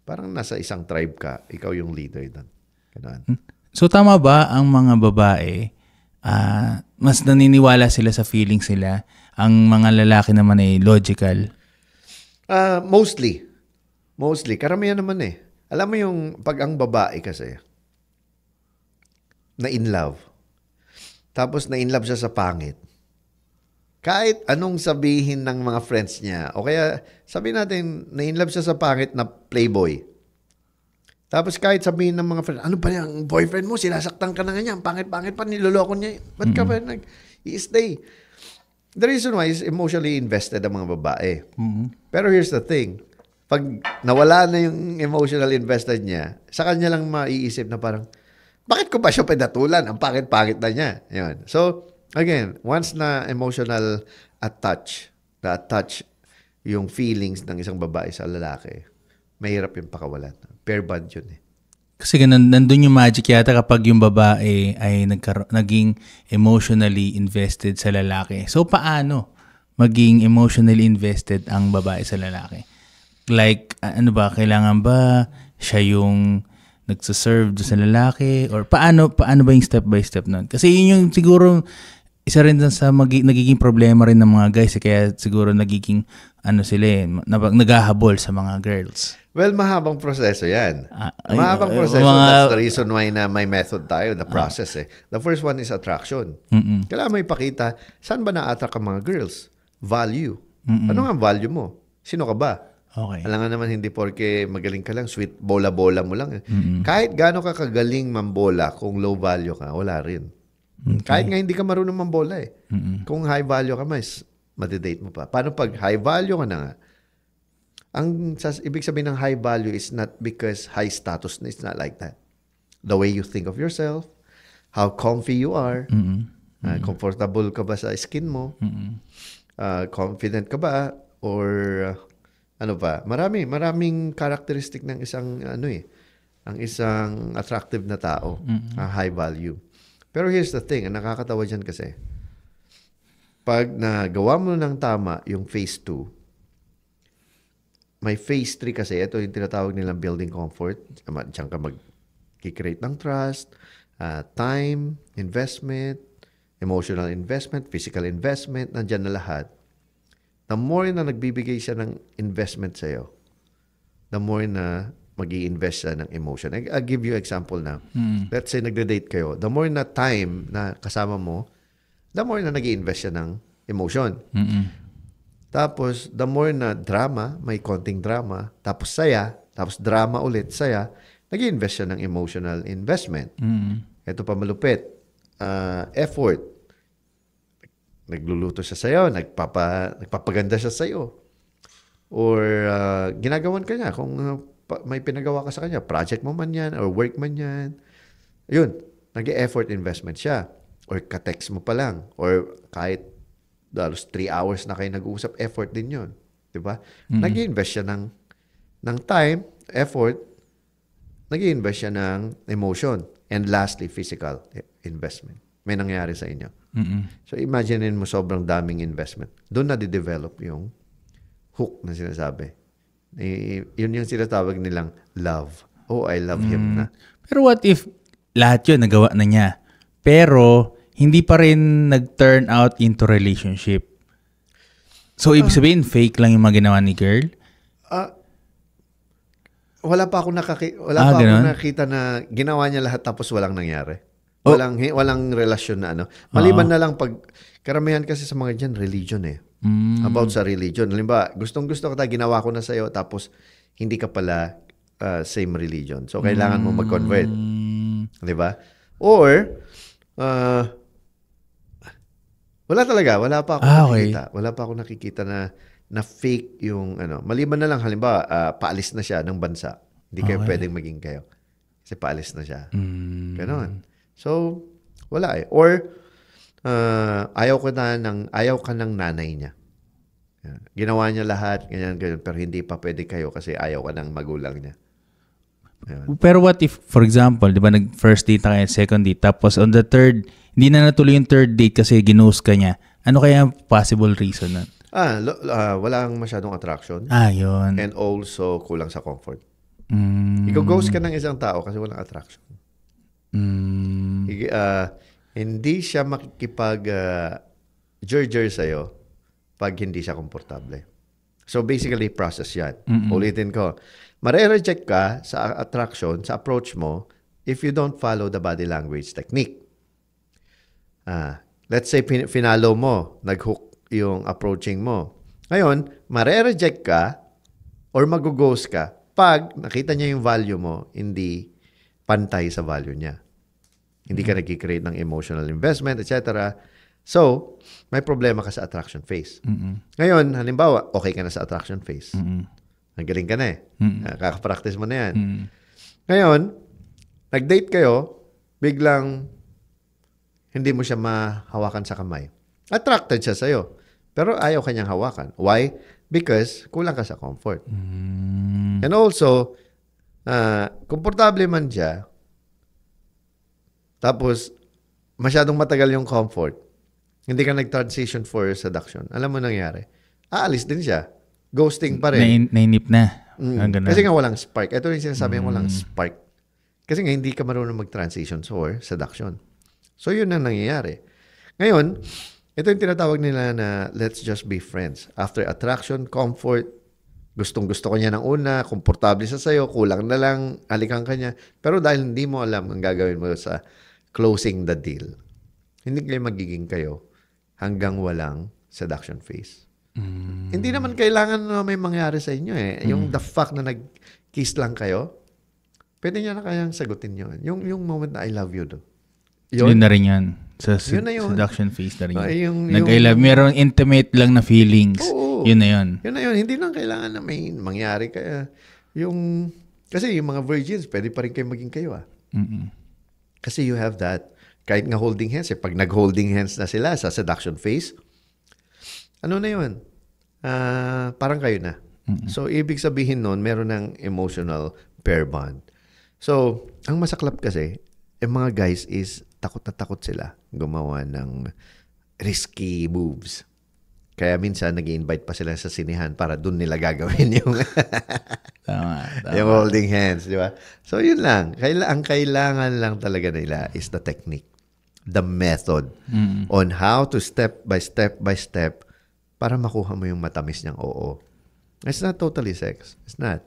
Parang nasa isang tribe ka, ikaw yung leader doon. Ganon. So, tama ba ang mga babae, mas naniniwala sila sa feelings sila, ang mga lalaki naman ay logical? Mostly. Karamihan naman eh. Alam mo yung pag ang babae kasi, na in love, tapos na in love siya sa pangit, kahit anong sabihin ng mga friends niya, o kaya sabihin natin, na in love siya sa pangit na playboy, tapos kahit sabihin ng mga friends, ano ba yung boyfriend mo? Sinasaktan ka na nga niya. Pangit-pangit pa, niloloko niya. Ba't ka ba nag-i-stay? The reason why is emotionally invested ang mga babae. Pero here's the thing. Pag nawala na yung emotional invested niya, sa kanya lang maiisip na parang, bakit ko ba siya pinatulan? Ang pangit-pangit na niya. Yun. So, again, once na emotional attach yung feelings ng isang babae sa lalaki, mahirap yung pakawalan. Pair bond yun eh. Kasi nandun yung magic yata kapag yung babae ay naging emotionally invested sa lalaki. So, paano maging emotionally invested ang babae sa lalaki? Like, kailangan ba siya yung nagsaserve sa lalaki? Or paano ba yung step by step nun? Kasi yun yung siguro isa rin sa nagiging problema rin ng mga guys. Kaya siguro nagiging naghahabol sa mga girls. Well, mahabang proseso yan. Mahabang proseso. That's the reason why na may method tayo, the process eh. The first one is attraction. Kailangan mo ipakita, saan ba na-attract ang mga girls? Value. Ano nga value mo? Sino ka ba? Okay. Alam nga naman, hindi porke magaling ka lang, sweet bola-bola mo lang. Kahit gaano ka kagaling mambola, kung low value ka, wala rin. Kahit nga hindi ka marunong mambola eh. Kung high value ka, mas madidate mo pa. Paano pag high value ka na nga? Ibig sabihin ng high value is not because high status. It's not like that. The way you think of yourself, how comfy you are, comfortable ka ba sa skin mo, confident ka ba, or ano ba? Maraming characteristic ng isang ang isang attractive na tao, high value. Pero here's the thing, ang nakakatawa dyan kasi, pag nagawa mo ng tama yung phase 2, may phase 3 kasi, ito yung tinatawag nilang building comfort. Diyan ka mag-create ng trust, time, investment, emotional investment, physical investment, nandyan na lahat. The more na nagbibigay siya ng investment sa'yo, the more na mag-i-invest siya ng emotion. I'll give you example na. Let's say nagde-date kayo. The more na time na kasama mo, the more na nag-i-invest siya ng emotion. Tapos, the more na drama, may konting drama, tapos saya, tapos drama ulit, saya, nag-i-invest siya ng emotional investment. Ito pa malupit. Effort. Nagluluto siya sa'yo, nagpapaganda siya sa'yo. Or ginagawan ka niya kung may pinagawa ka sa kanya, project mo man yan, or work man yan. Yun, nag-effort investment siya. Or ka-text mo pa lang. Or kahit dalos 3 hours na kayo nag-uusap, effort din yun. Diba? Nag-i-invest siya ng time, effort, nag-i-invest siya ng emotion. And lastly, physical investment. May nangyari sa inyo. So imaginein mo sobrang daming investment. Doon na di-develop yung hook na sinasabi. Yun yung sinatawag nilang love. Oh, I love him na. Pero what if lahat yun nagawa na niya, pero hindi pa rin nag-turn out into relationship? So, ibig sabihin, fake lang yung mga ginawa ni girl? Wala pa akong nakita na ginawa niya lahat tapos walang nangyari. Walang relasyon na ano. Maliban na lang pag, karamihan kasi sa mga dyan, religion eh. About sa religion. Halimbawa, gustong-gusto ka ginawa ko na sa'yo tapos hindi ka pala same religion. So, kailangan mo mag-convert. Diba? Or, wala pa akong nakikita. Wala pa akong nakikita na fake yung ano. Maliban na lang, halimbawa, paalis na siya ng bansa. Hindi kayo pwedeng maging kayo. Kasi paalis na siya. Ganon. So, wala eh. Or, ayaw ka ng nanay niya. Ginawa niya lahat, ganyan, pero hindi pa pwede kayo kasi ayaw ka ng magulang niya. Ayan. Pero what if, for example, di ba nag-first date na kayo, second date, tapos on the third, hindi na natuloy yung third date kasi ginost ka niya. Ano kaya possible reason nun? Walang masyadong attraction. Yun. And also, kulang sa comfort. Iko-ghost ka ng isang tao kasi walang attraction. Hindi siya makikipag-jerjer sa'yo pag hindi siya komportable. So, basically, process yan. Ulitin ko. Mare-reject ka sa attraction, sa approach mo, if you don't follow the body language technique. Let's say, finalo mo, nag-hook yung approaching mo. Ngayon, mare-reject ka or mag-ghost ka pag nakita niya yung value mo, hindi pantay sa value niya. Hindi ka nag-create ng emotional investment, etc. So, may problema ka sa attraction phase. Ngayon, halimbawa, okay ka na sa attraction phase. Nagaling ka na eh. Kakapractice mo na yan. Ngayon, nag-date kayo, biglang hindi mo siya mahawakan sa kamay. Attracted siya sa'yo. Pero ayaw kanyang hawakan. Why? Because kulang ka sa comfort. And also, komportable man siya, tapos masyadong matagal yung comfort, hindi ka nag-transition for seduction. Alam mo nangyari? Aalis din siya. Ghosting pa rin. Nainip na. Kasi nga walang spark. Ito yung sinasabi yung walang spark. Kasi nga hindi ka marunong mag-transition for seduction. So yun ang nangyayari. Ngayon, ito yung tinatawag nila na let's just be friends. After attraction, comfort, gustong-gusto ko niya ng una, komportable siya sa'yo, kulang na lang, alikan ka niya. Pero dahil hindi mo alam ang gagawin mo sa closing the deal, hindi kayo magiging kayo hanggang walang seduction phase. Hindi naman kailangan na may mangyari sa inyo eh. Yung the fact na nag-kiss lang kayo, pwede niya na kayang sagutin yun. Yung moment na I love you do. Yun na rin yan. Sa Yun na yun. seduction phase na rin Ah, yun. yung- Nag-I love. Meron intimate lang na feelings. Oo. Yun na yun. Yun na yun. Hindi lang kailangan na may mangyari. Kaya kasi yung mga virgins, pwede pa rin kayo maging kayo. Kasi you have that. Kahit nga holding hands, pag nag-holding hands na sila sa seduction phase, ano na yun? Parang kayo na. So, ibig sabihin nun, meron ng emotional pair bond. So, ang masaklap kasi, yung mga guys is takot na takot sila gumawa ng risky moves. Kaya minsan, nag-i-invite pa sila sa sinihan para dun nila gagawin yung Tama. yung holding hands, di ba? So, yun lang. Ang kailangan lang talaga nila is the technique, the method on how to step by step para makuha mo yung matamis niyang oo. It's not totally sex. It's not.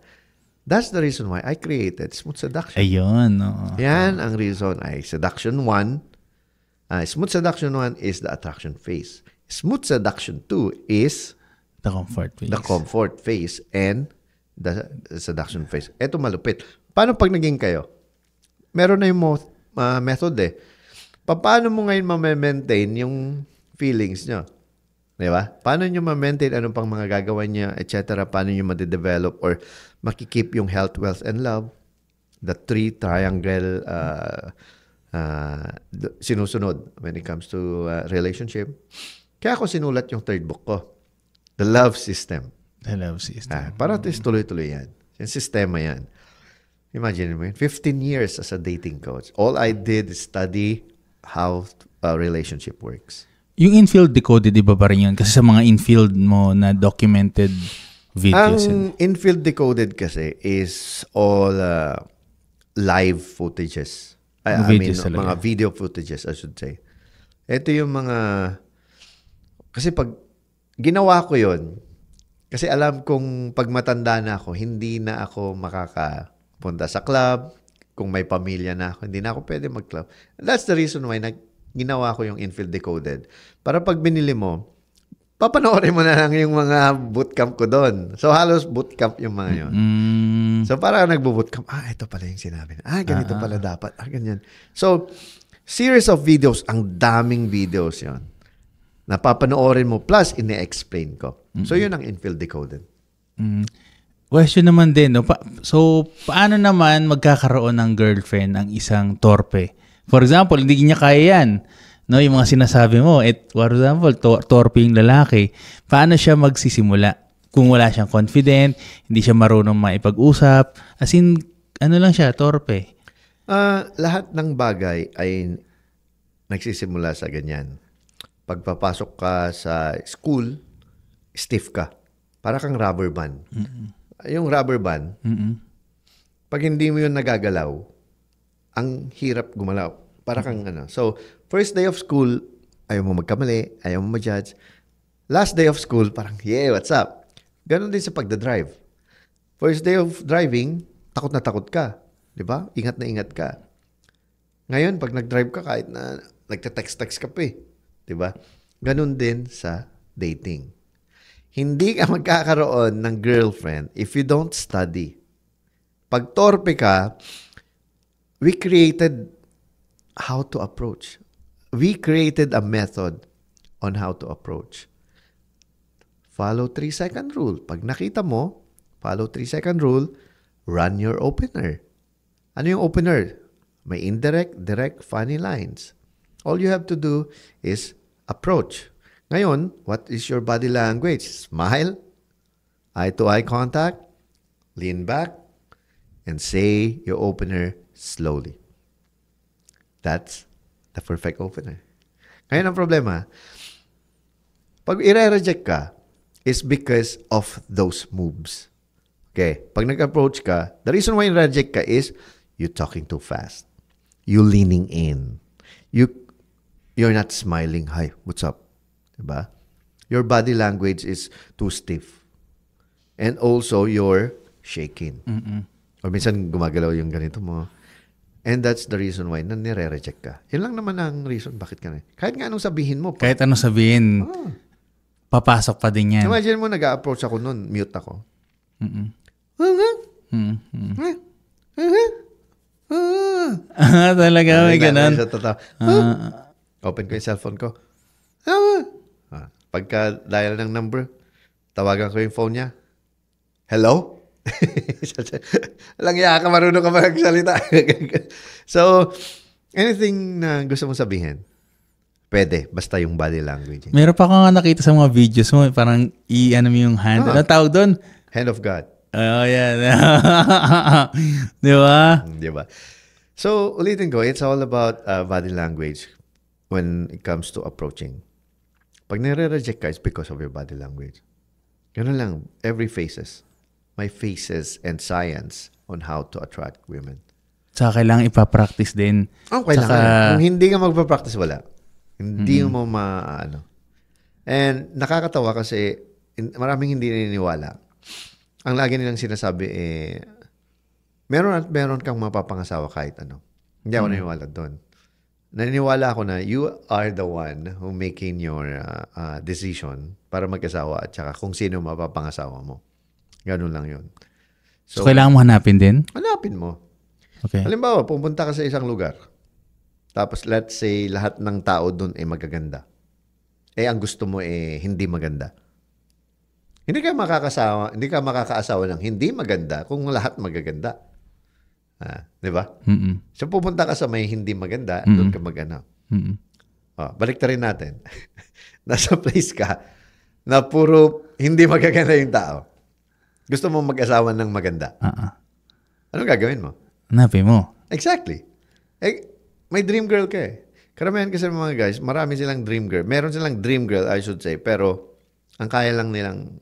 That's the reason why I created Smooth Seduction. Ayun. Oo. Yan ang reason ay Seduction 1. Smooth Seduction 1 is the attraction phase. Smooth Seduction 2 is The comfort phase. the comfort phase and the seduction phase. Ito malupit. Paano pag naging kayo? Meron na yung method eh. Paano mo ngayon ma-maintain yung feelings nyo? Di ba? Paano nyo ma-maintain anong pang mga gagawin nyo, etc. Paano nyo ma-develop or makikip yung health, wealth, and love? The 3 triangle sinusunod when it comes to relationship. Kaya ako sinulat yung 3rd book ko. The Love System. The love system. Para at least tuloy-tuloy yan. Yung sistema yan. Imagine mo, 15 years as a dating coach. All I did is study how a relationship works. Yung infield decoded, di ba pa rin yun? Kasi sa mga infield mo na documented videos. Ang infield decoded kasi is all live footages. I mean, Videos talaga. mga video footages, I should say. Ito yung mga... Kasi pag ginawa ko yon, kasi alam kong pag matanda na ako, hindi na ako makakapunta sa club. Kung may pamilya na ako, hindi na ako pwede mag-club. That's the reason why ginawa ko yung infield decoded. Para pag binili mo, papanoorin mo na lang yung mga bootcamp ko doon. So, halos bootcamp yung mga yun. So, para nagbo-bootcamp, ito pala yung sinabi. Ganito pala dapat. Ganyan. So, series of videos, ang daming videos yon. Napapanoorin mo, plus ine-explain ko. So, yun ang infield decoded. Question naman din, no? So, paano naman magkakaroon ng girlfriend ang isang torpe? For example, hindi niya kaya yan. No, yung mga sinasabi mo, for example, torpe yung lalaki. Paano siya magsisimula? Kung wala siyang confident, hindi siya marunong maipag-usap. As in, ano lang siya, torpe. Lahat ng bagay ay nagsisimula sa ganyan. Pagpapasok ka sa school, stiff ka. Para kang rubber band. Yung rubber band, pag hindi mo yun nagagalaw, ang hirap gumalaw. Para kang So, first day of school, ayaw mo magkamali, ayaw mo ma-judge. Last day of school, parang, yeah, what's up? Ganon din sa pagdadrive. First day of driving, takot na takot ka. Di ba? Ingat na ingat ka. Ngayon, pag nag-drive ka, kahit na nagte-text-text ka pa eh. Di ba? Ganon din sa dating. Hindi ka magkakaroon ng girlfriend if you don't study. Pag torpe ka, we created how to approach. We created a method on how to approach. Follow 3-second rule. Pag nakita mo, follow 3-second rule, run your opener. Ano yung opener? May indirect, direct, funny lines. All you have to do is approach. Ngayon, what is your body language? Smile, eye-to-eye contact, lean back, and say your opener slowly. That's the perfect opener. Ngayon ang problema, pag i-reject ka, is because of those moves. Okay, pag nag-approach ka, the reason why i-reject ka is you talking too fast. You leaning in. You're not smiling. Hi, what's up? Diba? Your body language is too stiff. And also, you're shaking. Or minsan gumagalaw yung ganito mo. And that's the reason why nire-reject ka. Yan lang naman ang reason bakit ka na. Kahit nga anong sabihin mo. Kahit anong sabihin, papasok pa din yan. Imagine mo, nag-approach ako noon, mute ako. Talaga, may ganun. Sa totoo. Open ko yung cellphone ko. Pagka dial ng number, tawagan ko yung phone niya. Hello? Lang ka, marunong ka magsalita. So, anything na gusto mong sabihin, pwede. Basta yung body language. Meron pa ako nga nakita sa mga videos mo, parang i-ano mo yung hand. Ano tawag doon? Hand of God. Oh, yan. Di ba? Di ba? So, ulitin ko, it's all about body language when it comes to approaching. Pag nire-reject ka, it's because of your body language. Ganun lang. Every faces. My faces and science on how to attract women. Saka kailangan ipapractice din. Kailangan. Kung hindi ka magpa-practice, wala. Hindi mo maano. And nakakatawa kasi maraming hindi naniniwala. Ang lagi nilang sinasabi meron at meron kang mapapangasawa kahit ano. Hindi ako naniniwala doon. Naniniwala ako na you are the one who making your decision para mag-asawa at saka kung sino mapapangasawa mo. Ganun lang yun. So kailangan mo hanapin din? Hanapin mo. Okay. Halimbawa, pupunta ka sa isang lugar. Tapos let's say lahat ng tao doon ay magaganda. Ang gusto mo hindi maganda. Hindi ka makakaasawa ng hindi maganda kung lahat magaganda. Di ba? So pupunta ka sa may hindi maganda, doon ka mag-ano. Balik rin natin. Nasa place ka na puro hindi magaganda yung tao. Gusto mo mag-asawa ng maganda. Anong gagawin mo? Hanapin mo. Exactly. May dream girl ka eh. Karamihan kasi mga guys, marami silang dream girl. Meron silang dream girl, I should say. Pero ang kaya lang nilang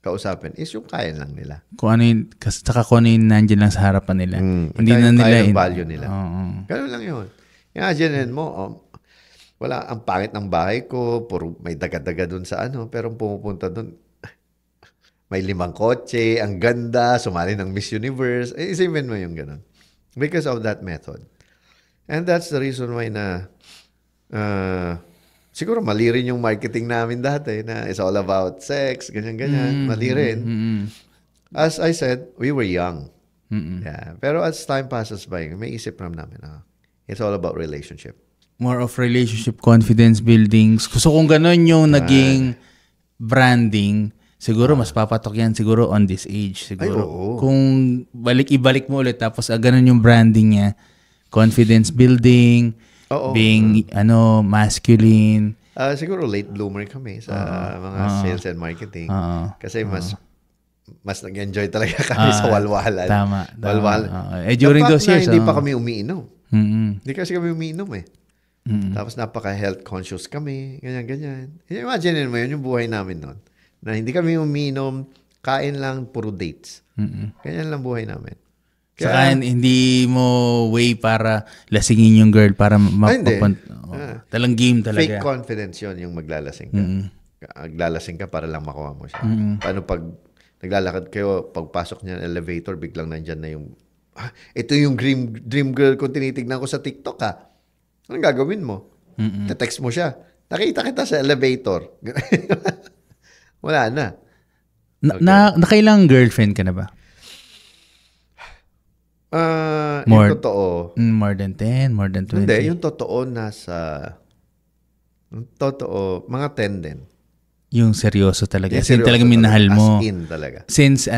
kausapin is yung kaya lang nila. Kung ano yung, saka kung ano yung nandiyan lang sa harapan nila. Hindi na nila yung value nila. Ganun lang yun. Imagine mo, wala, ang pangit ng bahay ko, puro may daga-daga dun sa ano, pero pumupunta dun, may 5 kotse, ang ganda, sumali ng Miss Universe. Isipin mo yung ganun. Because of that method. And that's the reason why na siguro mali rin yung marketing namin dati na it's all about sex, ganyan-ganyan. Mali rin. As I said, we were young. Yeah. Pero as time passes by, may isip namin it's all about relationship. More of relationship, confidence building. Gusto kong ganun yung naging branding. Siguro mas papatok yan siguro on this age. Siguro. Kung ibalik mo ulit tapos ganun yung branding niya. Confidence building, being masculine. Siguro late bloomer kami sa mga sales and marketing. Kasi mas nag-enjoy talaga kami sa walwalan. Tama. During those years, hindi pa kami umiinom. Hindi kasi kami umiinom eh. Tapos napaka-health conscious kami, ganyan-ganyan. Imagine mo yun, yung buhay namin noon. Na hindi kami umiinom, kain lang, puro dates. Ganyan lang buhay namin. Saka hindi mo way para lasingin yung girl para talang game talaga. Fake confidence yun yung maglalasing ka. Maglalasing ka para lang makuha mo siya. Paano pag naglalakad kayo, pagpasok niya ng elevator, biglang nandyan na yung ito yung dream girl kung tinitignan ko sa TikTok Anong gagawin mo? Te-text mo siya. Nakita kita sa elevator. Wala na. Nakailang girlfriend ka na ba? Yung totoo. More than 10, more than 20? Hindi, yung totoo mga 10 din. Yung seryoso talaga. As in talaga minahal mo. As in talaga. Since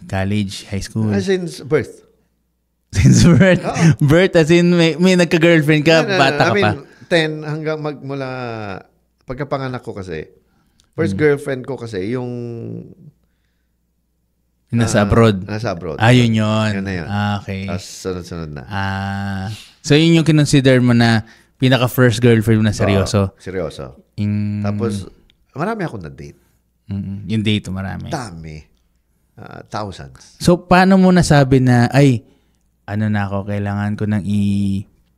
college, high school? Since birth. Since birth? Birth as in may nagka-girlfriend ka, bata ka pa? 10 hanggang mula pagkapanganak ko kasi. First girlfriend ko kasi yung nasa abroad. Nasa abroad. Yun. Yun na yun. Okay. Tapos sunod-sunod na. So yun yung kinonsider mo na pinaka-first girlfriend mo na seryoso? Seryoso. Tapos, marami akong na-date. Yung date marami? Dami. Thousands. So, paano mo nasabi na, na ako, kailangan ko nang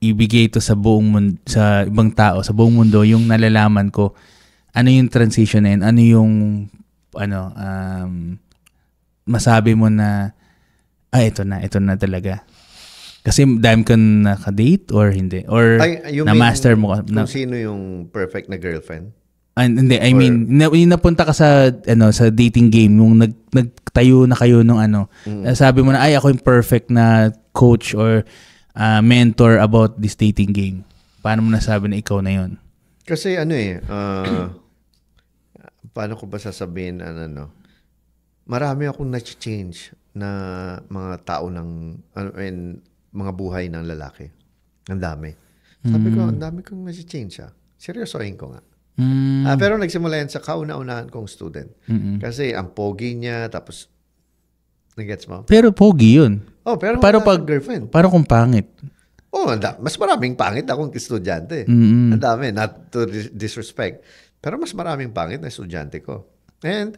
ibigay ito sa buong mundo, sa ibang tao, sa buong mundo, yung nalalaman ko, ano yung transition na yun? Ano yung, masabi mo na, ito na talaga. Kasi dahil ka naka-date or hindi? Or na-master mo? Kung sino yung perfect na girlfriend? Hindi, I mean, yung napunta ka sa sa dating game, yung nagtayo na kayo nung sabi mo na, ako yung perfect na coach or mentor about this dating game? Paano mo nasabi na ikaw na yun? Kasi paano ko ba sasabihin, marami akong na-change na mga tao mga buhay ng lalaki. Ang dami. Sabi ko, ang dami kong na-change Seryosohin ko nga. Pero nagsimula yan sa kauna-unahan kong student. Kasi ang pogi niya, tapos, nagets mo? Pero pogi yun. Pero Para pag girlfriend. Para kung pangit. Mas maraming pangit akong estudyante. Ang dami, not to disrespect. Pero mas maraming pangit na estudyante ko. And,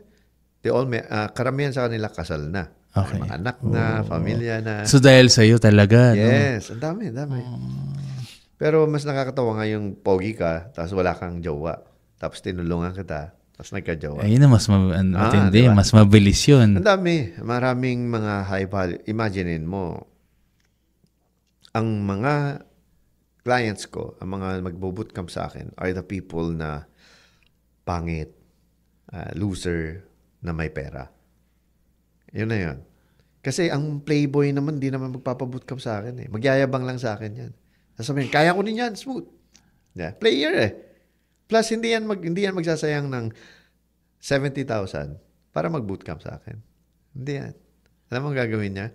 they all karamihan sa kanila kasal na. Okay. May mga anak na, pamilya na. So dahil sa'yo talaga, Yes, ang dami. Pero mas nakakatawa nga yung pogi ka, tapos wala kang jowa. Tapos tinulungan kita, tapos nagka-jowa. Ayun na, mas matindi, diba? mas mabilis yun. Ang dami. Maraming mga high value. Imaginein mo, ang mga clients ko, ang mga magbo-bootcamp sa akin, are the people na pangit, loser, na may pera. Yun na yun. Kasi ang playboy naman, di naman magpapabootcamp sa akin. Magyayabang lang sa akin yan. Sasabihin, kaya ko din yan, smooth. Yeah, player Plus, hindi yan magsasayang ng 70,000 para mag-bootcamp sa akin. Hindi yan. Alam mo ang gagawin niya?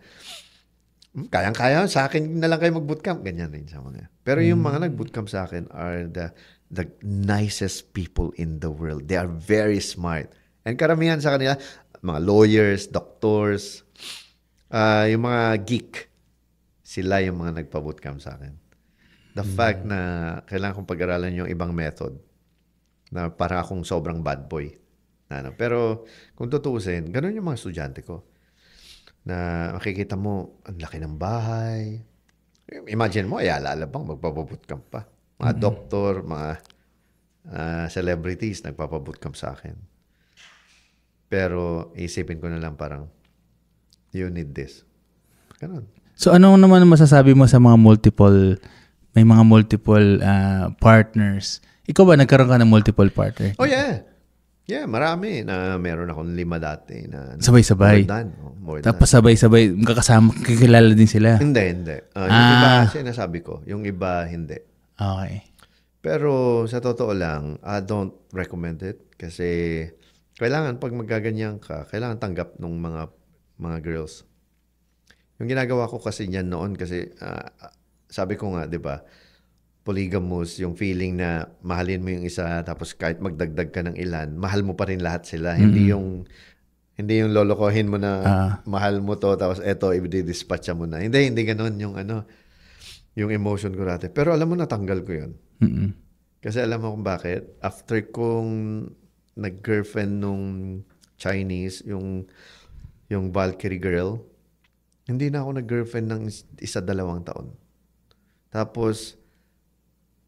Kayang-kaya, sa akin na lang kayo mag-bootcamp. Ganyan rin sa mga. Pero yung mga nag-bootcamp sa akin are the nicest people in the world. They are very smart. And karamihan sa kanila, mga lawyers, doctors, yung mga geek, sila yung mga nagpa-bootcamp sa akin. The fact na kailangan kong pag-aralan yung ibang method na para akong sobrang bad boy. Pero kung tutuusin, ganun yung mga estudyante ko. Na makikita mo, ang laki ng bahay. Imagine mo, alabang magpa-bootcamp pa. Mga doktor, mga celebrities nagpapa-bootcamp sa akin. Pero isipin ko na lang parang, you need this. Ganun. So ano naman masasabi mo sa mga multiple partners? Ikaw ba nagkaroon ka ng multiple partner? Oh yeah. Yeah, marami na meron akong 5 dati na sabay-sabay. More than. Tapos sabay-sabay kakasama, kakilala din sila. Hindi. Yung iba sinasabi ko, yung iba hindi. Okay. Pero sa totoo lang, I don't recommend it kasi kailangan pag magaganyan ka, kailangan tanggap ng mga girls. Yung ginagawa ko kasi niyan noon kasi sabi ko nga, 'di ba? Polygamous, yung feeling na mahalin mo yung isa tapos kahit magdagdag ka ng ilan, mahal mo pa rin lahat sila. Mm-hmm. Hindi yung lolokohin mo na mahal mo to tapos eto i-dispatcha mo na. Hindi ganoon yung emotion ko dati. Pero alam mo natanggal ko 'yun. Mm-hmm. Kasi alam mo kung bakit? After kong nag-girlfriend nung Chinese, yung Valkyrie girl, hindi na ako nag-girlfriend ng 1-2 taon. Tapos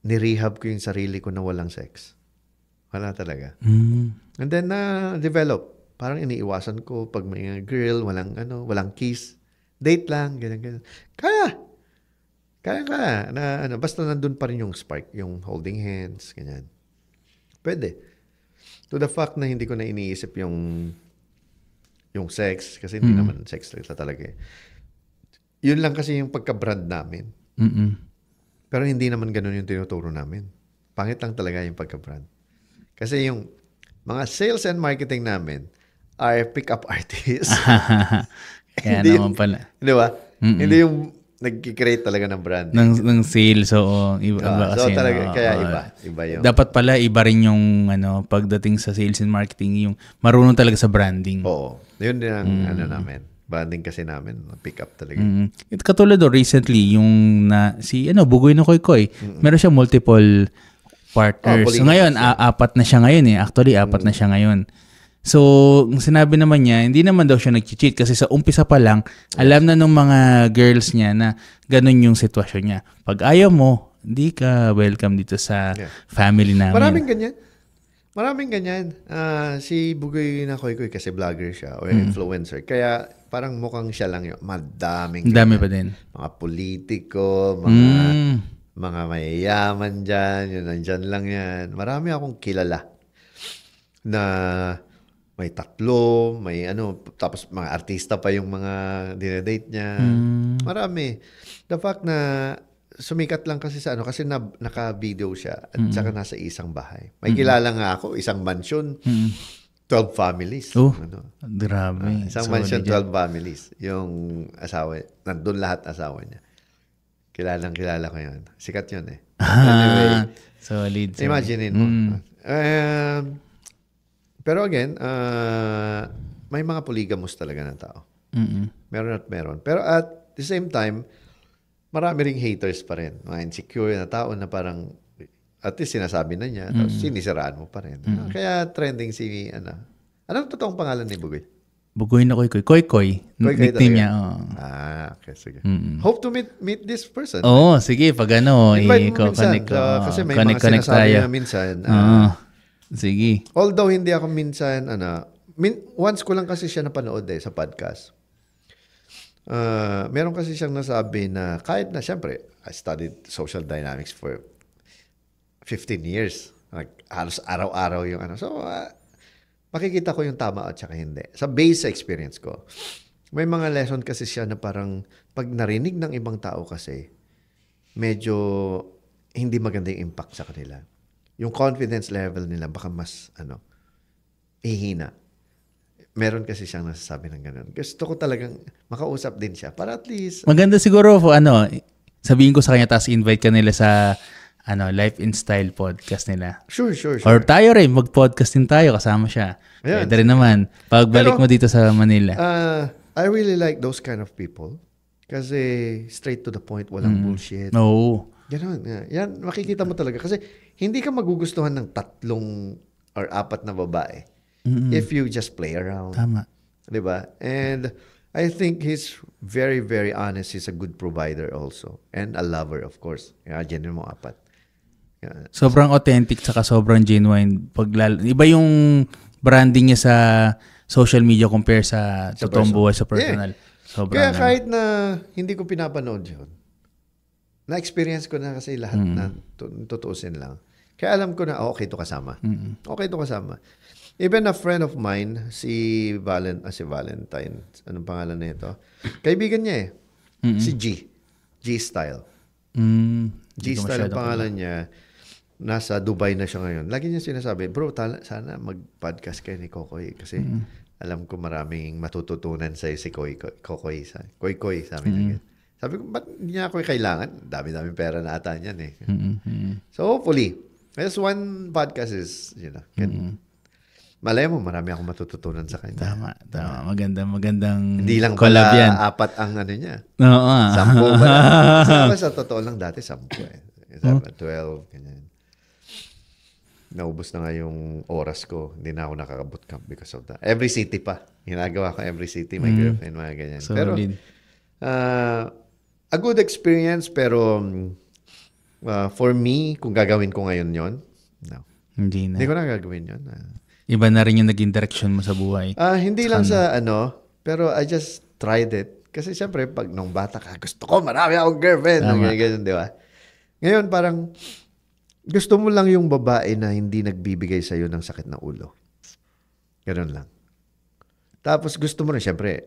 nirehab ko yung sarili ko na walang sex. Wala talaga. And then develop. Parang iniiwasan ko pag may girl, walang kiss. Date lang, ganyan. Kaya na basta nandun pa rin yung spark, yung holding hands, ganyan. Pwede. To the fact na hindi ko na iniisip yung sex kasi hindi naman sex talaga eh. Yun lang kasi yung pagka-brand namin. Pero hindi naman ganun yung tinuturo namin. Pangit lang talaga yung pagka-brand. Kasi yung mga sales and marketing namin are pick-up artists. Kaya naman pala. Di ba? Hindi yung nag-create talaga ng brand. Ng sales, oo. Iba so kasi. Talaga, kaya iba yun. Dapat pala iba rin yung pagdating sa sales and marketing, yung marunong talaga sa branding. Oo. Yun din ang namin. Branding kasi namin, pick up talaga. Katulad recently, yung Bugoy na Koy-Koy, meron siya multiple partners. So ngayon, 4 na siya ngayon eh. Actually, 4 na siya ngayon. So, sinabi naman niya, hindi naman daw siya nag-cheat kasi sa umpisa pa lang, alam na nung mga girls niya na ganun yung sitwasyon niya. Pag ayaw mo, hindi ka welcome dito sa family namin. Maraming ganyan. Si Bugoy na Koy-Koy kasi vlogger siya o influencer. Kaya parang mukhang siya lang yun. Dami pa din. Mga politiko, mga mayayaman dyan. Yun, nandyan lang yan. Marami akong kilala na may 3, tapos mga artista pa yung mga dinedate niya. Marami. The fact na sumikat lang kasi sa kasi naka-video siya at saka nasa isang bahay. May kilala nga ako, isang mansion, 12 families. Grabe. Isang mansion, 12 families. Yung asawa, nandun lahat asawa niya. Kilala ko yun. Sikat yun eh. Anyway, solid. imagine mo. Pero again, may mga polygamous talaga na tao. Meron at meron. Pero at the same time, marami ring haters pa rin. Mga insecure na tao na parang at least sinasabi na niya, tapos sinisiraan mo pa rin. Kaya trending si, anong totoong pangalan ni Bugoy? Bugoy na Koy-Koy. Koy-Koy. Nickname niya. Okay, sige. Hope to meet this person. Sige. Pag invite mo minsan. Kasi may mga sinasabi na minsan. Sige. Although hindi ako minsan, once ko lang kasi siya napanood sa podcast. Meron kasi siyang nasabi na kahit na, syempre, I studied social dynamics for 15 years. Halos araw-araw yung So, makikita ko yung tama at saka hindi. Sa base experience ko, may mga lesson kasi siya na parang pag narinig ng ibang tao kasi, medyo hindi maganda yung impact sa kanila. Yung confidence level nila baka mas, ihina. Meron kasi siyang nasasabi ng ganun. Gusto ko talagang makausap din siya para at least... Maganda siguro, sabihin ko sa kanya, tapos invite ka nila sa Life in Style podcast nila. Sure. Or tayo rin, mag-podcast din tayo, kasama siya. Ayan. Pwede rin naman. Pagbalik mo dito sa Manila. I really like those kind of people. Kasi straight to the point, walang bullshit. Oo. Ganun. Yan, makikita mo talaga. Kasi hindi ka magugustuhan ng 3 or 4 na babae. If you just play around. Tama. Diba? And I think he's very, very honest. He's a good provider also. And a lover, of course. Genuine mo 4. Yeah. Sobrang authentic saka sobrang genuine. Iba yung branding niya sa social media compare sa totoong buhay sa personal. Sobrang Kaya kahit na hindi ko pinapanood yun, na-experience ko na kasi lahat na tutuusin lang. Kaya alam ko na, okay to kasama. Okay to kasama. Even a friend of mine, si Valentine, anong pangalan na ito? Kaibigan niya si G. G-Style. G-Style ang pangalan niya. Nasa Dubai na siya ngayon. Lagi niya sinasabi, bro, sana mag-podcast kayo ni Kokoy kasi alam ko maraming matututunan sa'yo si Kokoy. Koy, sabi niya. Sabi ko, ba't hindi niya ako kailangan? Dami-dami pera na ata niyan eh. So hopefully, just one podcast is, malay mo, marami akong matututunan sa kanya. Tama. Magandang hindi lang collab pala yan. 4 ang niya. Oo. 10 pala. Sa totoo lang dati, 10 eh. 12, ganyan. Naubos na nga yung oras ko. Hindi na ako nakaka-bootcamp because of that. Every city pa. Ginagawa ko every city, my girlfriend, mga ganyan. Solid. Pero, a good experience, pero for me, kung gagawin ko ngayon yon, no. Hindi na. Hindi ko na gagawin yon. Iba na rin yung naging direction mo sa buhay. Hindi lang sa pero I just tried it. Kasi siyempre, pag nung bata ka, gusto ko, marami akong girlfriend. Ganyan, di ba? Ngayon, parang, gusto mo lang yung babae na hindi nagbibigay sa'yo ng sakit na ulo. Ganun lang. Tapos, gusto mo rin, siyempre,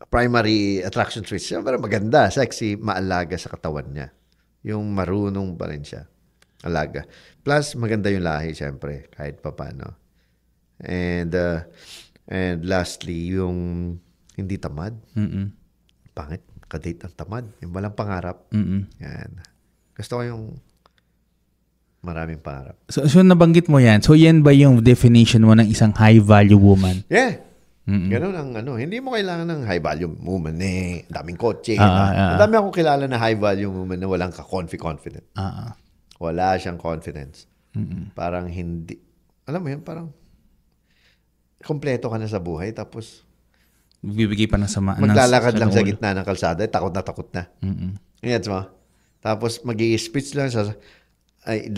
primary attraction traits. Siyempre, maganda, sexy, maalaga sa katawan niya. Yung marunong pa rin siya. Alaga. Plus, maganda yung lahi, siyempre, kahit pa paano. And lastly, yung hindi tamad. Pangit. Kadate ang tamad. Yung walang pangarap. Yan. Gusto ko yung maraming pangarap. So nabanggit mo yan. So, yan ba yung definition mo ng isang high-value woman? Yeah. Ganun ang Hindi mo kailangan ng high-value woman daming kotse. Madami akong kilala na high-value woman na walang confident. Wala siyang confidence. Parang hindi, alam mo yun, parang kompleto ka na sa buhay tapos bibigay pa ng sama. Maglalakad lang sa gitna ng kalsada, takot na. Yan mo. Tapos mag-i-speech lang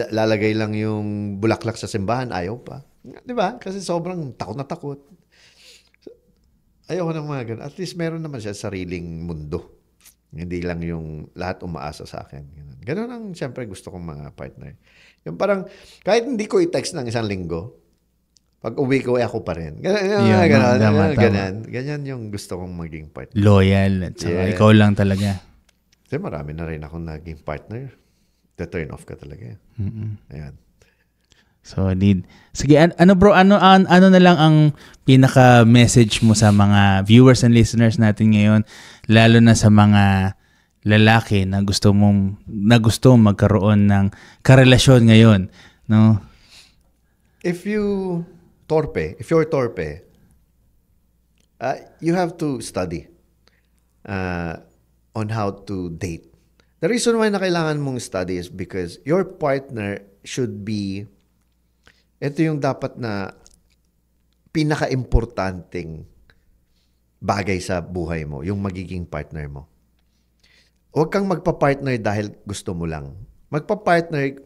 lalagay lang yung bulaklak sa simbahan, ayaw pa. Di ba? Kasi sobrang takot na takot. Ayaw ko ng mga ganun. At least meron naman siya sariling mundo. Hindi lang yung lahat umaasa sa akin. Ganun ang siyempre gusto kong mga partner. Yung parang, kahit hindi ko i-text ng 1 linggo, Pag uwi ko, ako pa rin. Ganyan yung gusto kong maging partner. Loyal. At saka ikaw lang talaga. Kasi marami na rin akong naging partner. Turn off ka talaga. Ayan. Solid. Sige, ano bro, ano na lang ang pinaka-message mo sa mga viewers and listeners natin ngayon, lalo na sa mga lalaki na gusto magkaroon ng karelasyon ngayon, no? If you're torpe, you have to study on how to date. The reason why na kailangan mong study is because your partner should be, ito yung dapat na pinaka-importanting bagay sa buhay mo, yung magiging partner mo. Huwag kang magpa-partner dahil gusto mo lang. Magpa-partner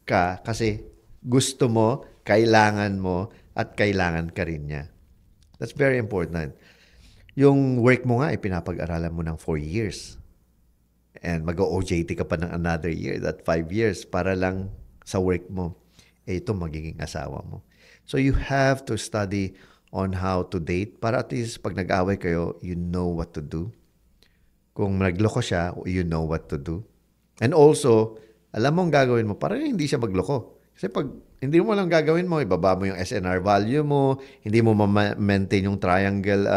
ka kasi gusto mo, kailangan mo, at kailangan ka rin niya. That's very important. Yung work mo nga, pinapag-aralan mo ng 4 years. And mag-OJT ka pa ng another year, that 5 years, para lang sa work mo, ito magiging asawa mo. So you have to study on how to date para at least pag nag-away kayo, you know what to do. Kung nagloko siya, you know what to do. And also, alam mo ang gagawin mo para hindi siya magloko. Kasi pag hindi mo lang gagawin mo, ibaba mo yung SNR value mo, hindi mo ma-maintain yung triangle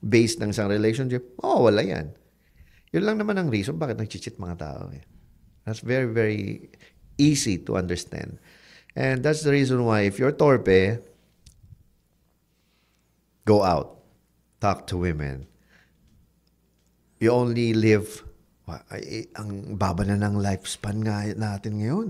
base ng isang relationship, wala yan. Yun lang naman ang reason bakit nag-cheat mga tao. That's very, very easy to understand. And that's the reason why if you're torpe, go out. Talk to women. You only live, ang baba na ng lifespan nga natin ngayon.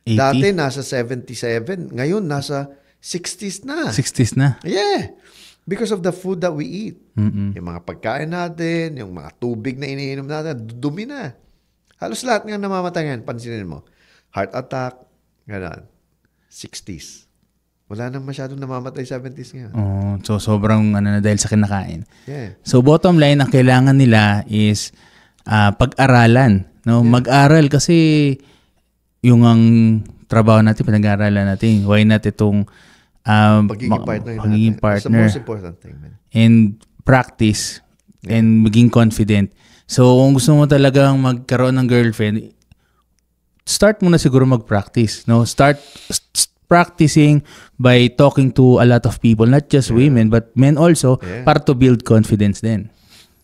80? Dati nasa 77, ngayon nasa 60s na. 60s na? Yeah. Because of the food that we eat. Mm-mm. Yung mga pagkain natin, yung mga tubig na iniinom natin, dumi na. Halos lahat nga namamatay ngayon, pansinin mo. Heart attack, gano'n. 60s. Wala nang masyadong namamatay 70s ngayon. So sobrang na dahil sa kinakain. Yeah. So bottom line, ang kailangan nila is pag-aralan. No? Yeah. Mag-aral kasi yung ang trabaho natin, pinag-aaralan natin. Why not itong pagiging partner. That's the most important thing, man. And practice. Yeah. And maging confident. So kung gusto mo talagang magkaroon ng girlfriend, start mo na siguro mag-practice. No? Start practicing by talking to a lot of people, not just women, but men also, para to build confidence din.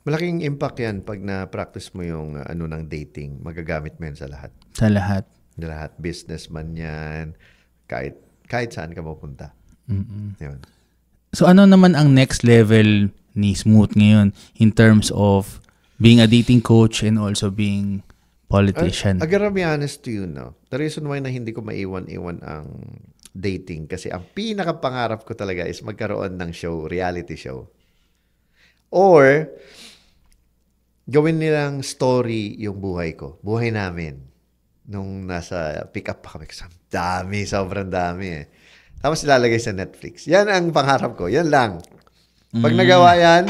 Malaking impact yan pag na-practice mo yung ng dating. Magagamit mo yan sa lahat. Sa lahat. Sa lahat. Businessman yan. Kahit saan ka mapunta. Yun. So ano naman ang next level ni Smooth ngayon in terms of being a dating coach and also being politician? I gotta be honest to you, no? The reason why na hindi ko maiwan-iwan ang dating kasi ang pinakapangarap ko talaga is magkaroon ng show, reality show. Or gawin nilang story yung buhay ko. Buhay namin. Nung nasa pick-up pa kami. Sobrang dami eh. Tapos ilalagay sa Netflix. Yan ang pangarap ko. Yan lang. Pag nagawa yan,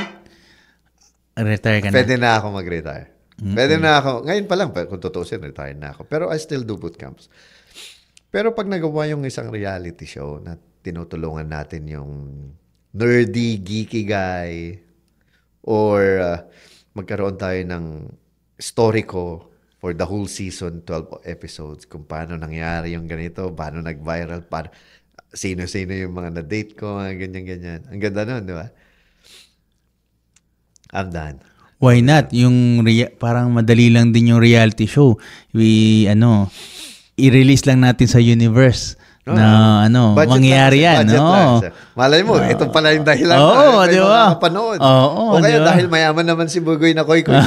retire ka na. Pwede na ako mag-retire. Pwede na ako. Ngayon pa lang, kung tutusin, retire na ako. Pero I still do bootcamps. Pero pag nagawa yung isang reality show na tinutulungan natin yung nerdy, geeky guy, or magkaroon tayo ng story ko for the whole season, 12 episodes, kung paano nangyari yung ganito, paano nag-viral, sino-sino yung mga na-date ko, ganyan-ganyan. Ang ganda nun, di ba? I'm done. Why not? Yung parang madali lang din yung reality show. I-release lang natin sa universe na mangyayari yan. Malay mo, ito pala yung dahilan. Di ba? O kaya dahil mayaman naman si Bugoy na koy-koy.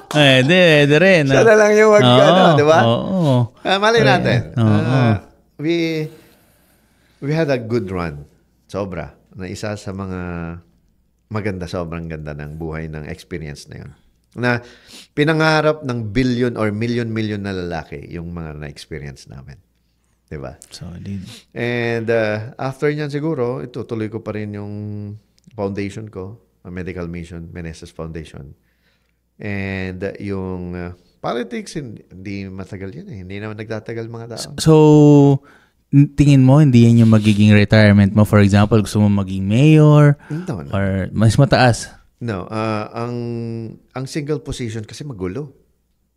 Pwede rin. Siya na lang yung di ba? Malay natin. We had a good run. Sobra. Na isa sa mga sobrang ganda ng buhay ng experience na yun. Na pinangarap ng billion or million na lalaki yung mga na-experience namin. Diba? Solid. And after nyan siguro, itutuloy ko pa rin yung foundation ko, Medical Mission, Meneses Foundation. And yung politics, hindi matagal yun eh. Hindi naman nagtatagal mga tao. So, tingin mo hindi yan yung magiging retirement mo? For example, gusto mo maging mayor No. or mas mataas? No, ang single position kasi magulo.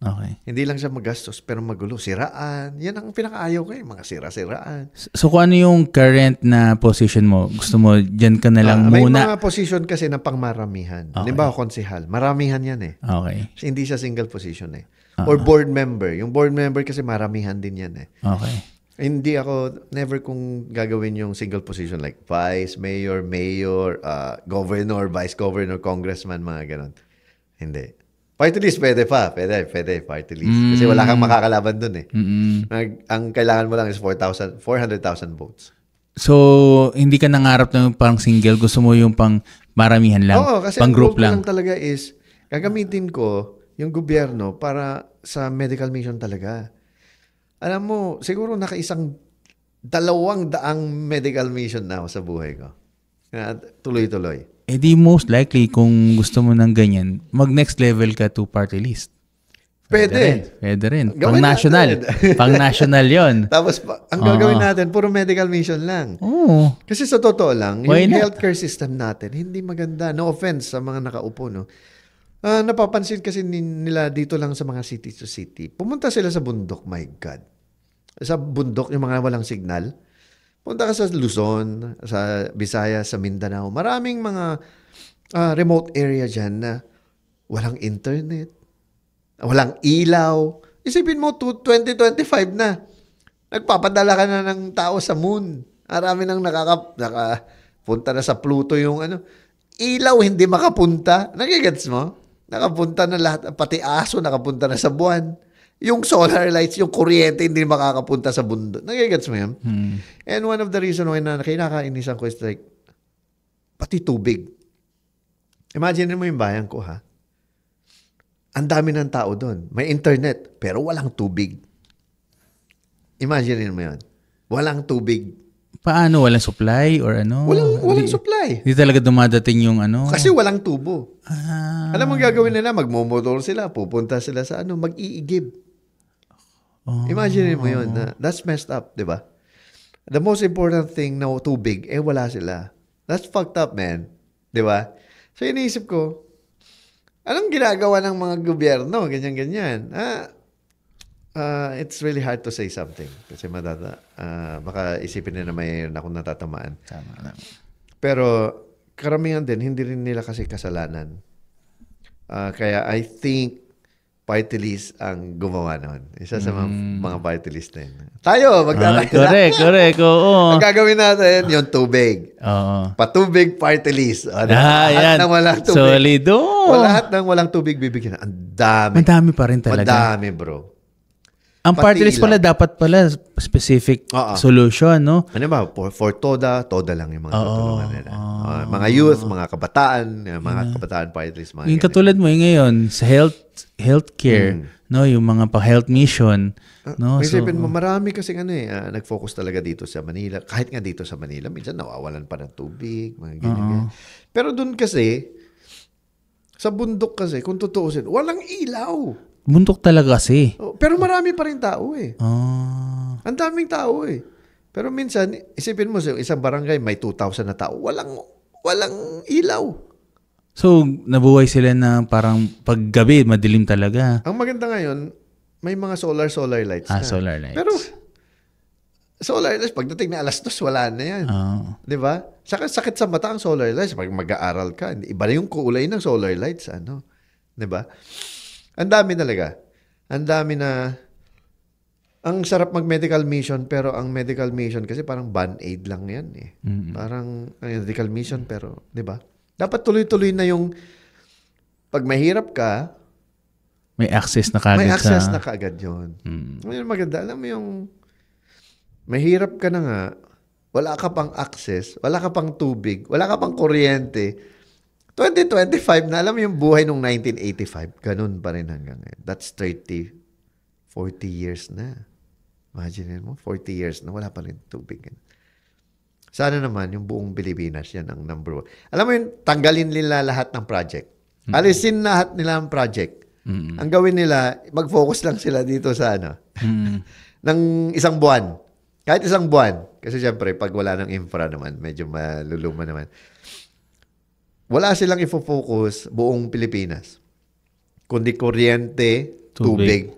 Okay. Hindi lang siya magastos, pero magulo. Siraan. Yan ang pinakaayaw ko, mga sira-siraan. So kung ano yung current na position mo, gusto mo dyan ka na lang May muna? mga position kasi na pangmaramihan. Okay. Halimbawa, konsehal. Maramihan yan eh. Okay. Hindi siya single position eh. Or board member. Yung board member kasi maramihan din yan eh. Okay. Hindi ako, never kong gagawin yung single position like vice, mayor, governor, vice governor, congressman, mga ganon. Hindi. Party list, pwede pa. Pwede, party list. Kasi wala kang makakalaban dun eh. Ang kailangan mo lang is 400,000 votes. So, hindi ka nangarap ng pang single, gusto mo yung pang maramihan lang, Oo, kasi pang ang group goal ko lang. lang talaga is, gagamitin ko yung gobyerno para sa medical mission talaga. Alam mo, siguro nakaisang 200 medical mission na ako sa buhay ko. Tuloy-tuloy. Eh di most likely, kung gusto mo ng ganyan, mag-next level ka to party list. Pwede. Pwede rin. Gawin Pang-national. natin. Pang-national yon. Tapos, ang gagawin natin, puro medical mission lang. Oo. Kasi sa totoo lang, Why yung not? healthcare system natin, hindi maganda. No offense sa mga nakaupo, no? Napapansin kasi nila dito lang sa mga city to city. Pumunta sila sa bundok, my God. Sa bundok, yung mga walang signal. Punta ka sa Luzon, sa Visayas, sa Mindanao. Maraming mga remote area dyan na walang internet, walang ilaw. Isipin mo, 2025 na. Nagpapadala ka na ng tao sa moon. Marami nang nakapunta na sa Pluto yung ano. Ilaw hindi makapunta. Nagigets mo? Nakapunta na lahat. Pati aso nakapunta na sa buwan. Yung solar lights, yung kuryente, hindi makakapunta sa bundok. Nagigets mo yan? And one of the reason why na kinakainisan ko is like, pati tubig. Imagine mo yung bayan ko, ha? Ang dami ng tao doon. May internet, pero walang tubig. Imagine mo yun. Walang tubig. Paano? Walang supply or ano? Walang supply. Hindi talaga dumadating yung ano? Kasi walang tubo. Alam mo gagawin nila? Magmomotor sila, pupunta sila sa ano, mag-iigib. Imagine mo yun. That's messed up, di ba? The most important thing na tubig, wala sila. That's fucked up, man. Di ba? So, iniisip ko, anong ginagawa ng mga gobyerno? Ganyan-ganyan. It's really hard to say something. Kasi baka isipin nila mayroon akong natatamaan. Tama. Pero, karamihan din, hindi rin nila kasi kasalanan. Kaya I think party list ang gumawa noon. Isa sa mga party list na yun. Tayo, Correct. Oo. Ang gagawin natin, yung tubig. Oo. Patubig party list. Yan. Ng walang tubig. Solido. Lahat ng walang tubig bibigyan. Ang dami. Madami pa rin talaga. Madami, bro. Ang Pati party list pala, dapat pala specific solution, no? Ano ba? For TODA lang yung mga tutulungan nila. Mga youth, mga kabataan party list. Mga Yung ganyan. katulad mo yung ngayon, sa healthcare, no? Yung mga pa-health mission, no? Isipin mo, marami kasi nag-focus talaga dito sa Manila. Kahit nga dito sa Manila, minsan nawawalan pa ng tubig, mga ganyan. Pero dun kasi, sa bundok kasi, kung tutuusin, walang ilaw. Bundok talaga kasi. Pero marami pa rin tao eh. Ah. Ang daming tao eh. Pero minsan, isipin mo, sa isang barangay may 2,000 na tao. Walang ilaw. So, nabuhay sila na parang paggabi, madilim talaga. Ang maganda ngayon, may mga solar lights na. Solar lights. Pero, solar lights, pagdating na alas 2, wala na yan. Di ba? Sakit sa mata ang solar lights. Pag mag-aaral ka, iba na yung kulay ng solar lights. Di ba? Ang dami talaga. Ang dami na... Ang sarap mag-medical mission, pero ang medical mission kasi parang band-aid lang yan eh. Parang medical mission, pero... Di ba? Dapat tuloy-tuloy na yung... Pag mahirap ka... May access na kaagad. May access na kaagad yun. Ngayon maganda. Alam mo yung... Mahirap ka na nga, wala ka pang access, wala ka pang tubig, wala ka pang kuryente. 2025 na, alam mo yung buhay nung 1985, ganun pa rin hanggang ngayon. That's 40 years na. Imagine mo, 40 years na, wala pa rin tubig. Sana naman, yung buong Pilipinas, yan ang number 1. Alam mo yun, tanggalin nila lahat ng project. Alisin lahat nila ang project. Ang gawin nila, mag-focus lang sila dito sa ng isang buwan. Kahit isang buwan. Kasi syempre, pag wala ng infra naman, medyo maluluma naman. Wala silang ifo-focus buong Pilipinas. Kundi kuryente, tubig,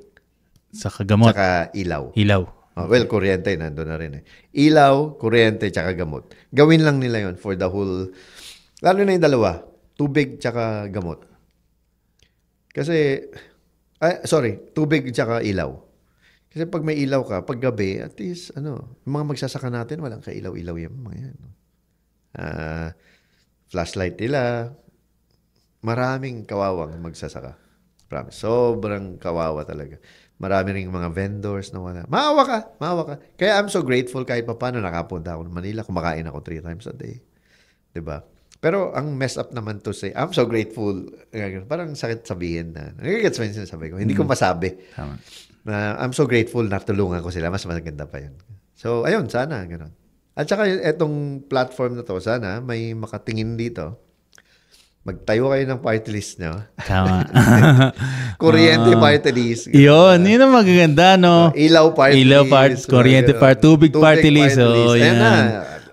Saka gamot. saka ilaw. Ilaw. Well, kuryente, nandun na rin eh. Ilaw, kuryente, tsaka gamot. Gawin lang nila yon for the whole, lalo na yung dalawa, tubig tsaka gamot. Kasi, tubig tsaka ilaw. Kasi pag may ilaw ka, pag gabi, at least, yung mga magsasaka natin, walang kailaw-ilaw yung mga yan. Flashlight nila, maraming kawawang magsasaka. Promise. Sobrang kawawa talaga. Marami ring mga vendors na wala. Maawa ka. Kaya I'm so grateful kahit pa paano nakapunta ako ng Manila. Kumakain ako 3 times a day. Diba? Pero ang mess up naman to say, I'm so grateful. Parang sakit sabihin na. Nagigets mo yung sinasabi ko. Hindi ko masabi. Tama. I'm so grateful na tulungan ko sila. Mas maganda pa yun. So, ayun, sana. Ganun. At saka itong platform na to, sana may makatingin dito. Magtayo kayo ng party list nyo. Tama. Kuryente party list. Yun ang magaganda, no? Ilaw party list. Kuryente party, tubig party list. Ayan na.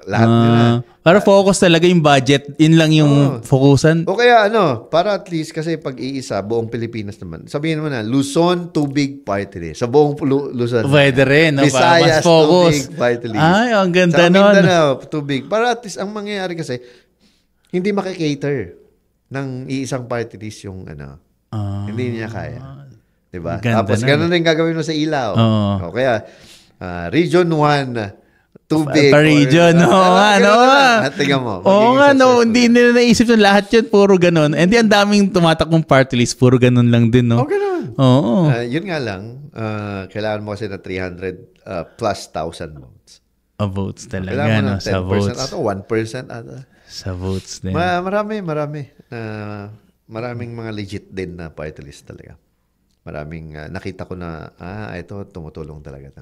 Lahat nila. Para focus talaga yung budget. Yun lang yung focusan. O kaya para at least kasi pag iisa, buong Pilipinas naman. Sabihin mo na, Luzon tubig party list. Sa buong Luzon. Pwede rin. No? Visayas mas focus. tubig party list. Ay, ang ganda nun. nun. Sa Mindanao, tubig. Para at least, ang mangyayari kasi, hindi makikater ng iisang party list yung hindi niya kaya. Diba? Tapos ganun rin gagawin mo sa ilaw. O kaya, Region 1, tubig. Per region. Tingnan mo. Hindi nila naisip na lahat yun, puro ganun. And ang daming tumatakbong party list, puro ganun lang din, no? Ganun. Oo. Yun nga lang, kailangan mo kasi na 300 plus thousand votes. Votes talaga, kailangan mo no? na 10% Sa votes. ato, 1% ata. Sa votes din. Marami. Maraming mga legit din na party list talaga. Maraming nakita ko na, ito tumutulong talaga.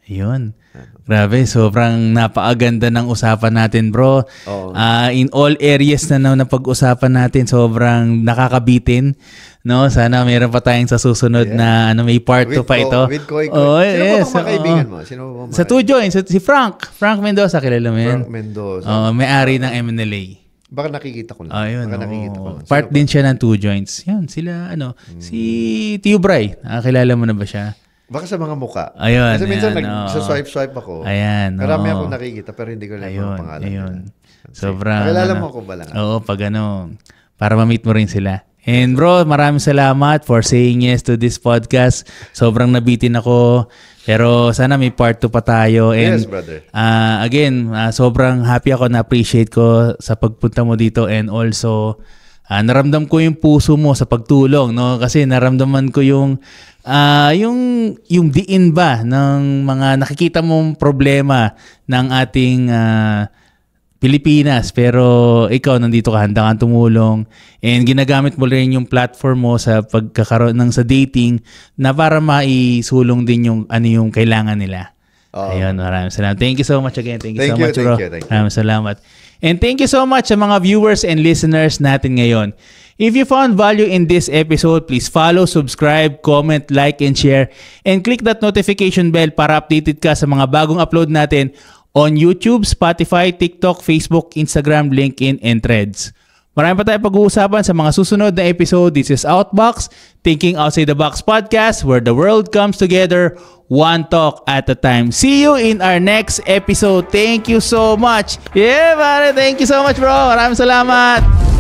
Yun. Grabe, sobrang napakaganda ng usapan natin, bro. In all areas na napag-usapan natin, sobrang nakakabitin. No, sana meron pa tayong sa susunod na may part 2 pa ito. With Koy. Yes. Sino ba mga kaibigan mo? Sa Two Joints, si Frank Mendoza, kilala mo yan? Frank Mendoza. May-ari ng MNLA. Baka nakikita ko lang. Nakikita ko lang. Part din siya ng Two Joints. Yan, sila si Tio Bray. Nakakilala mo na ba siya? Baka sa mga muka. Ayun. Kasi minsan nag-swipe ako. Ayan. Marami akong nakikita pero hindi ko lang yung pangalan. Ayun. Sobrang. Nakilala mo ako ba lang? Oo, pag para ma-meet mo rin sila. And bro, maraming salamat for saying yes to this podcast. Sobrang nabitin ako. Pero sana may part 2 pa tayo. And, yes, brother. Again, sobrang happy ako, na-appreciate ko sa pagpunta mo dito. And also, naramdam ko yung puso mo sa pagtulong. No? Kasi naramdaman ko yung diin ba ng mga nakikita mong problema ng ating Pilipinas, pero ikaw nandito ka, handa kang tumulong and ginagamit mo rin yung platform mo sa pagkakaroon ng sa dating na para maisulong din yung yung kailangan nila. Ayun, maraming salamat. Thank you so much again. Thank you so much, bro. Maraming salamat. And thank you so much sa mga viewers and listeners natin ngayon. If you found value in this episode, please follow, subscribe, comment, like, and share. And click that notification bell para updated ka sa mga bagong upload natin on YouTube, Spotify, TikTok, Facebook, Instagram, LinkedIn, and Threads. Marami pa tayong pag-uusapan sa mga susunod na episode. This is Outbox, Thinking Outside the Box podcast, where the world comes together, one talk at a time. See you in our next episode. Thank you so much. Yeah, pare. Thank you so much, bro. Maraming salamat.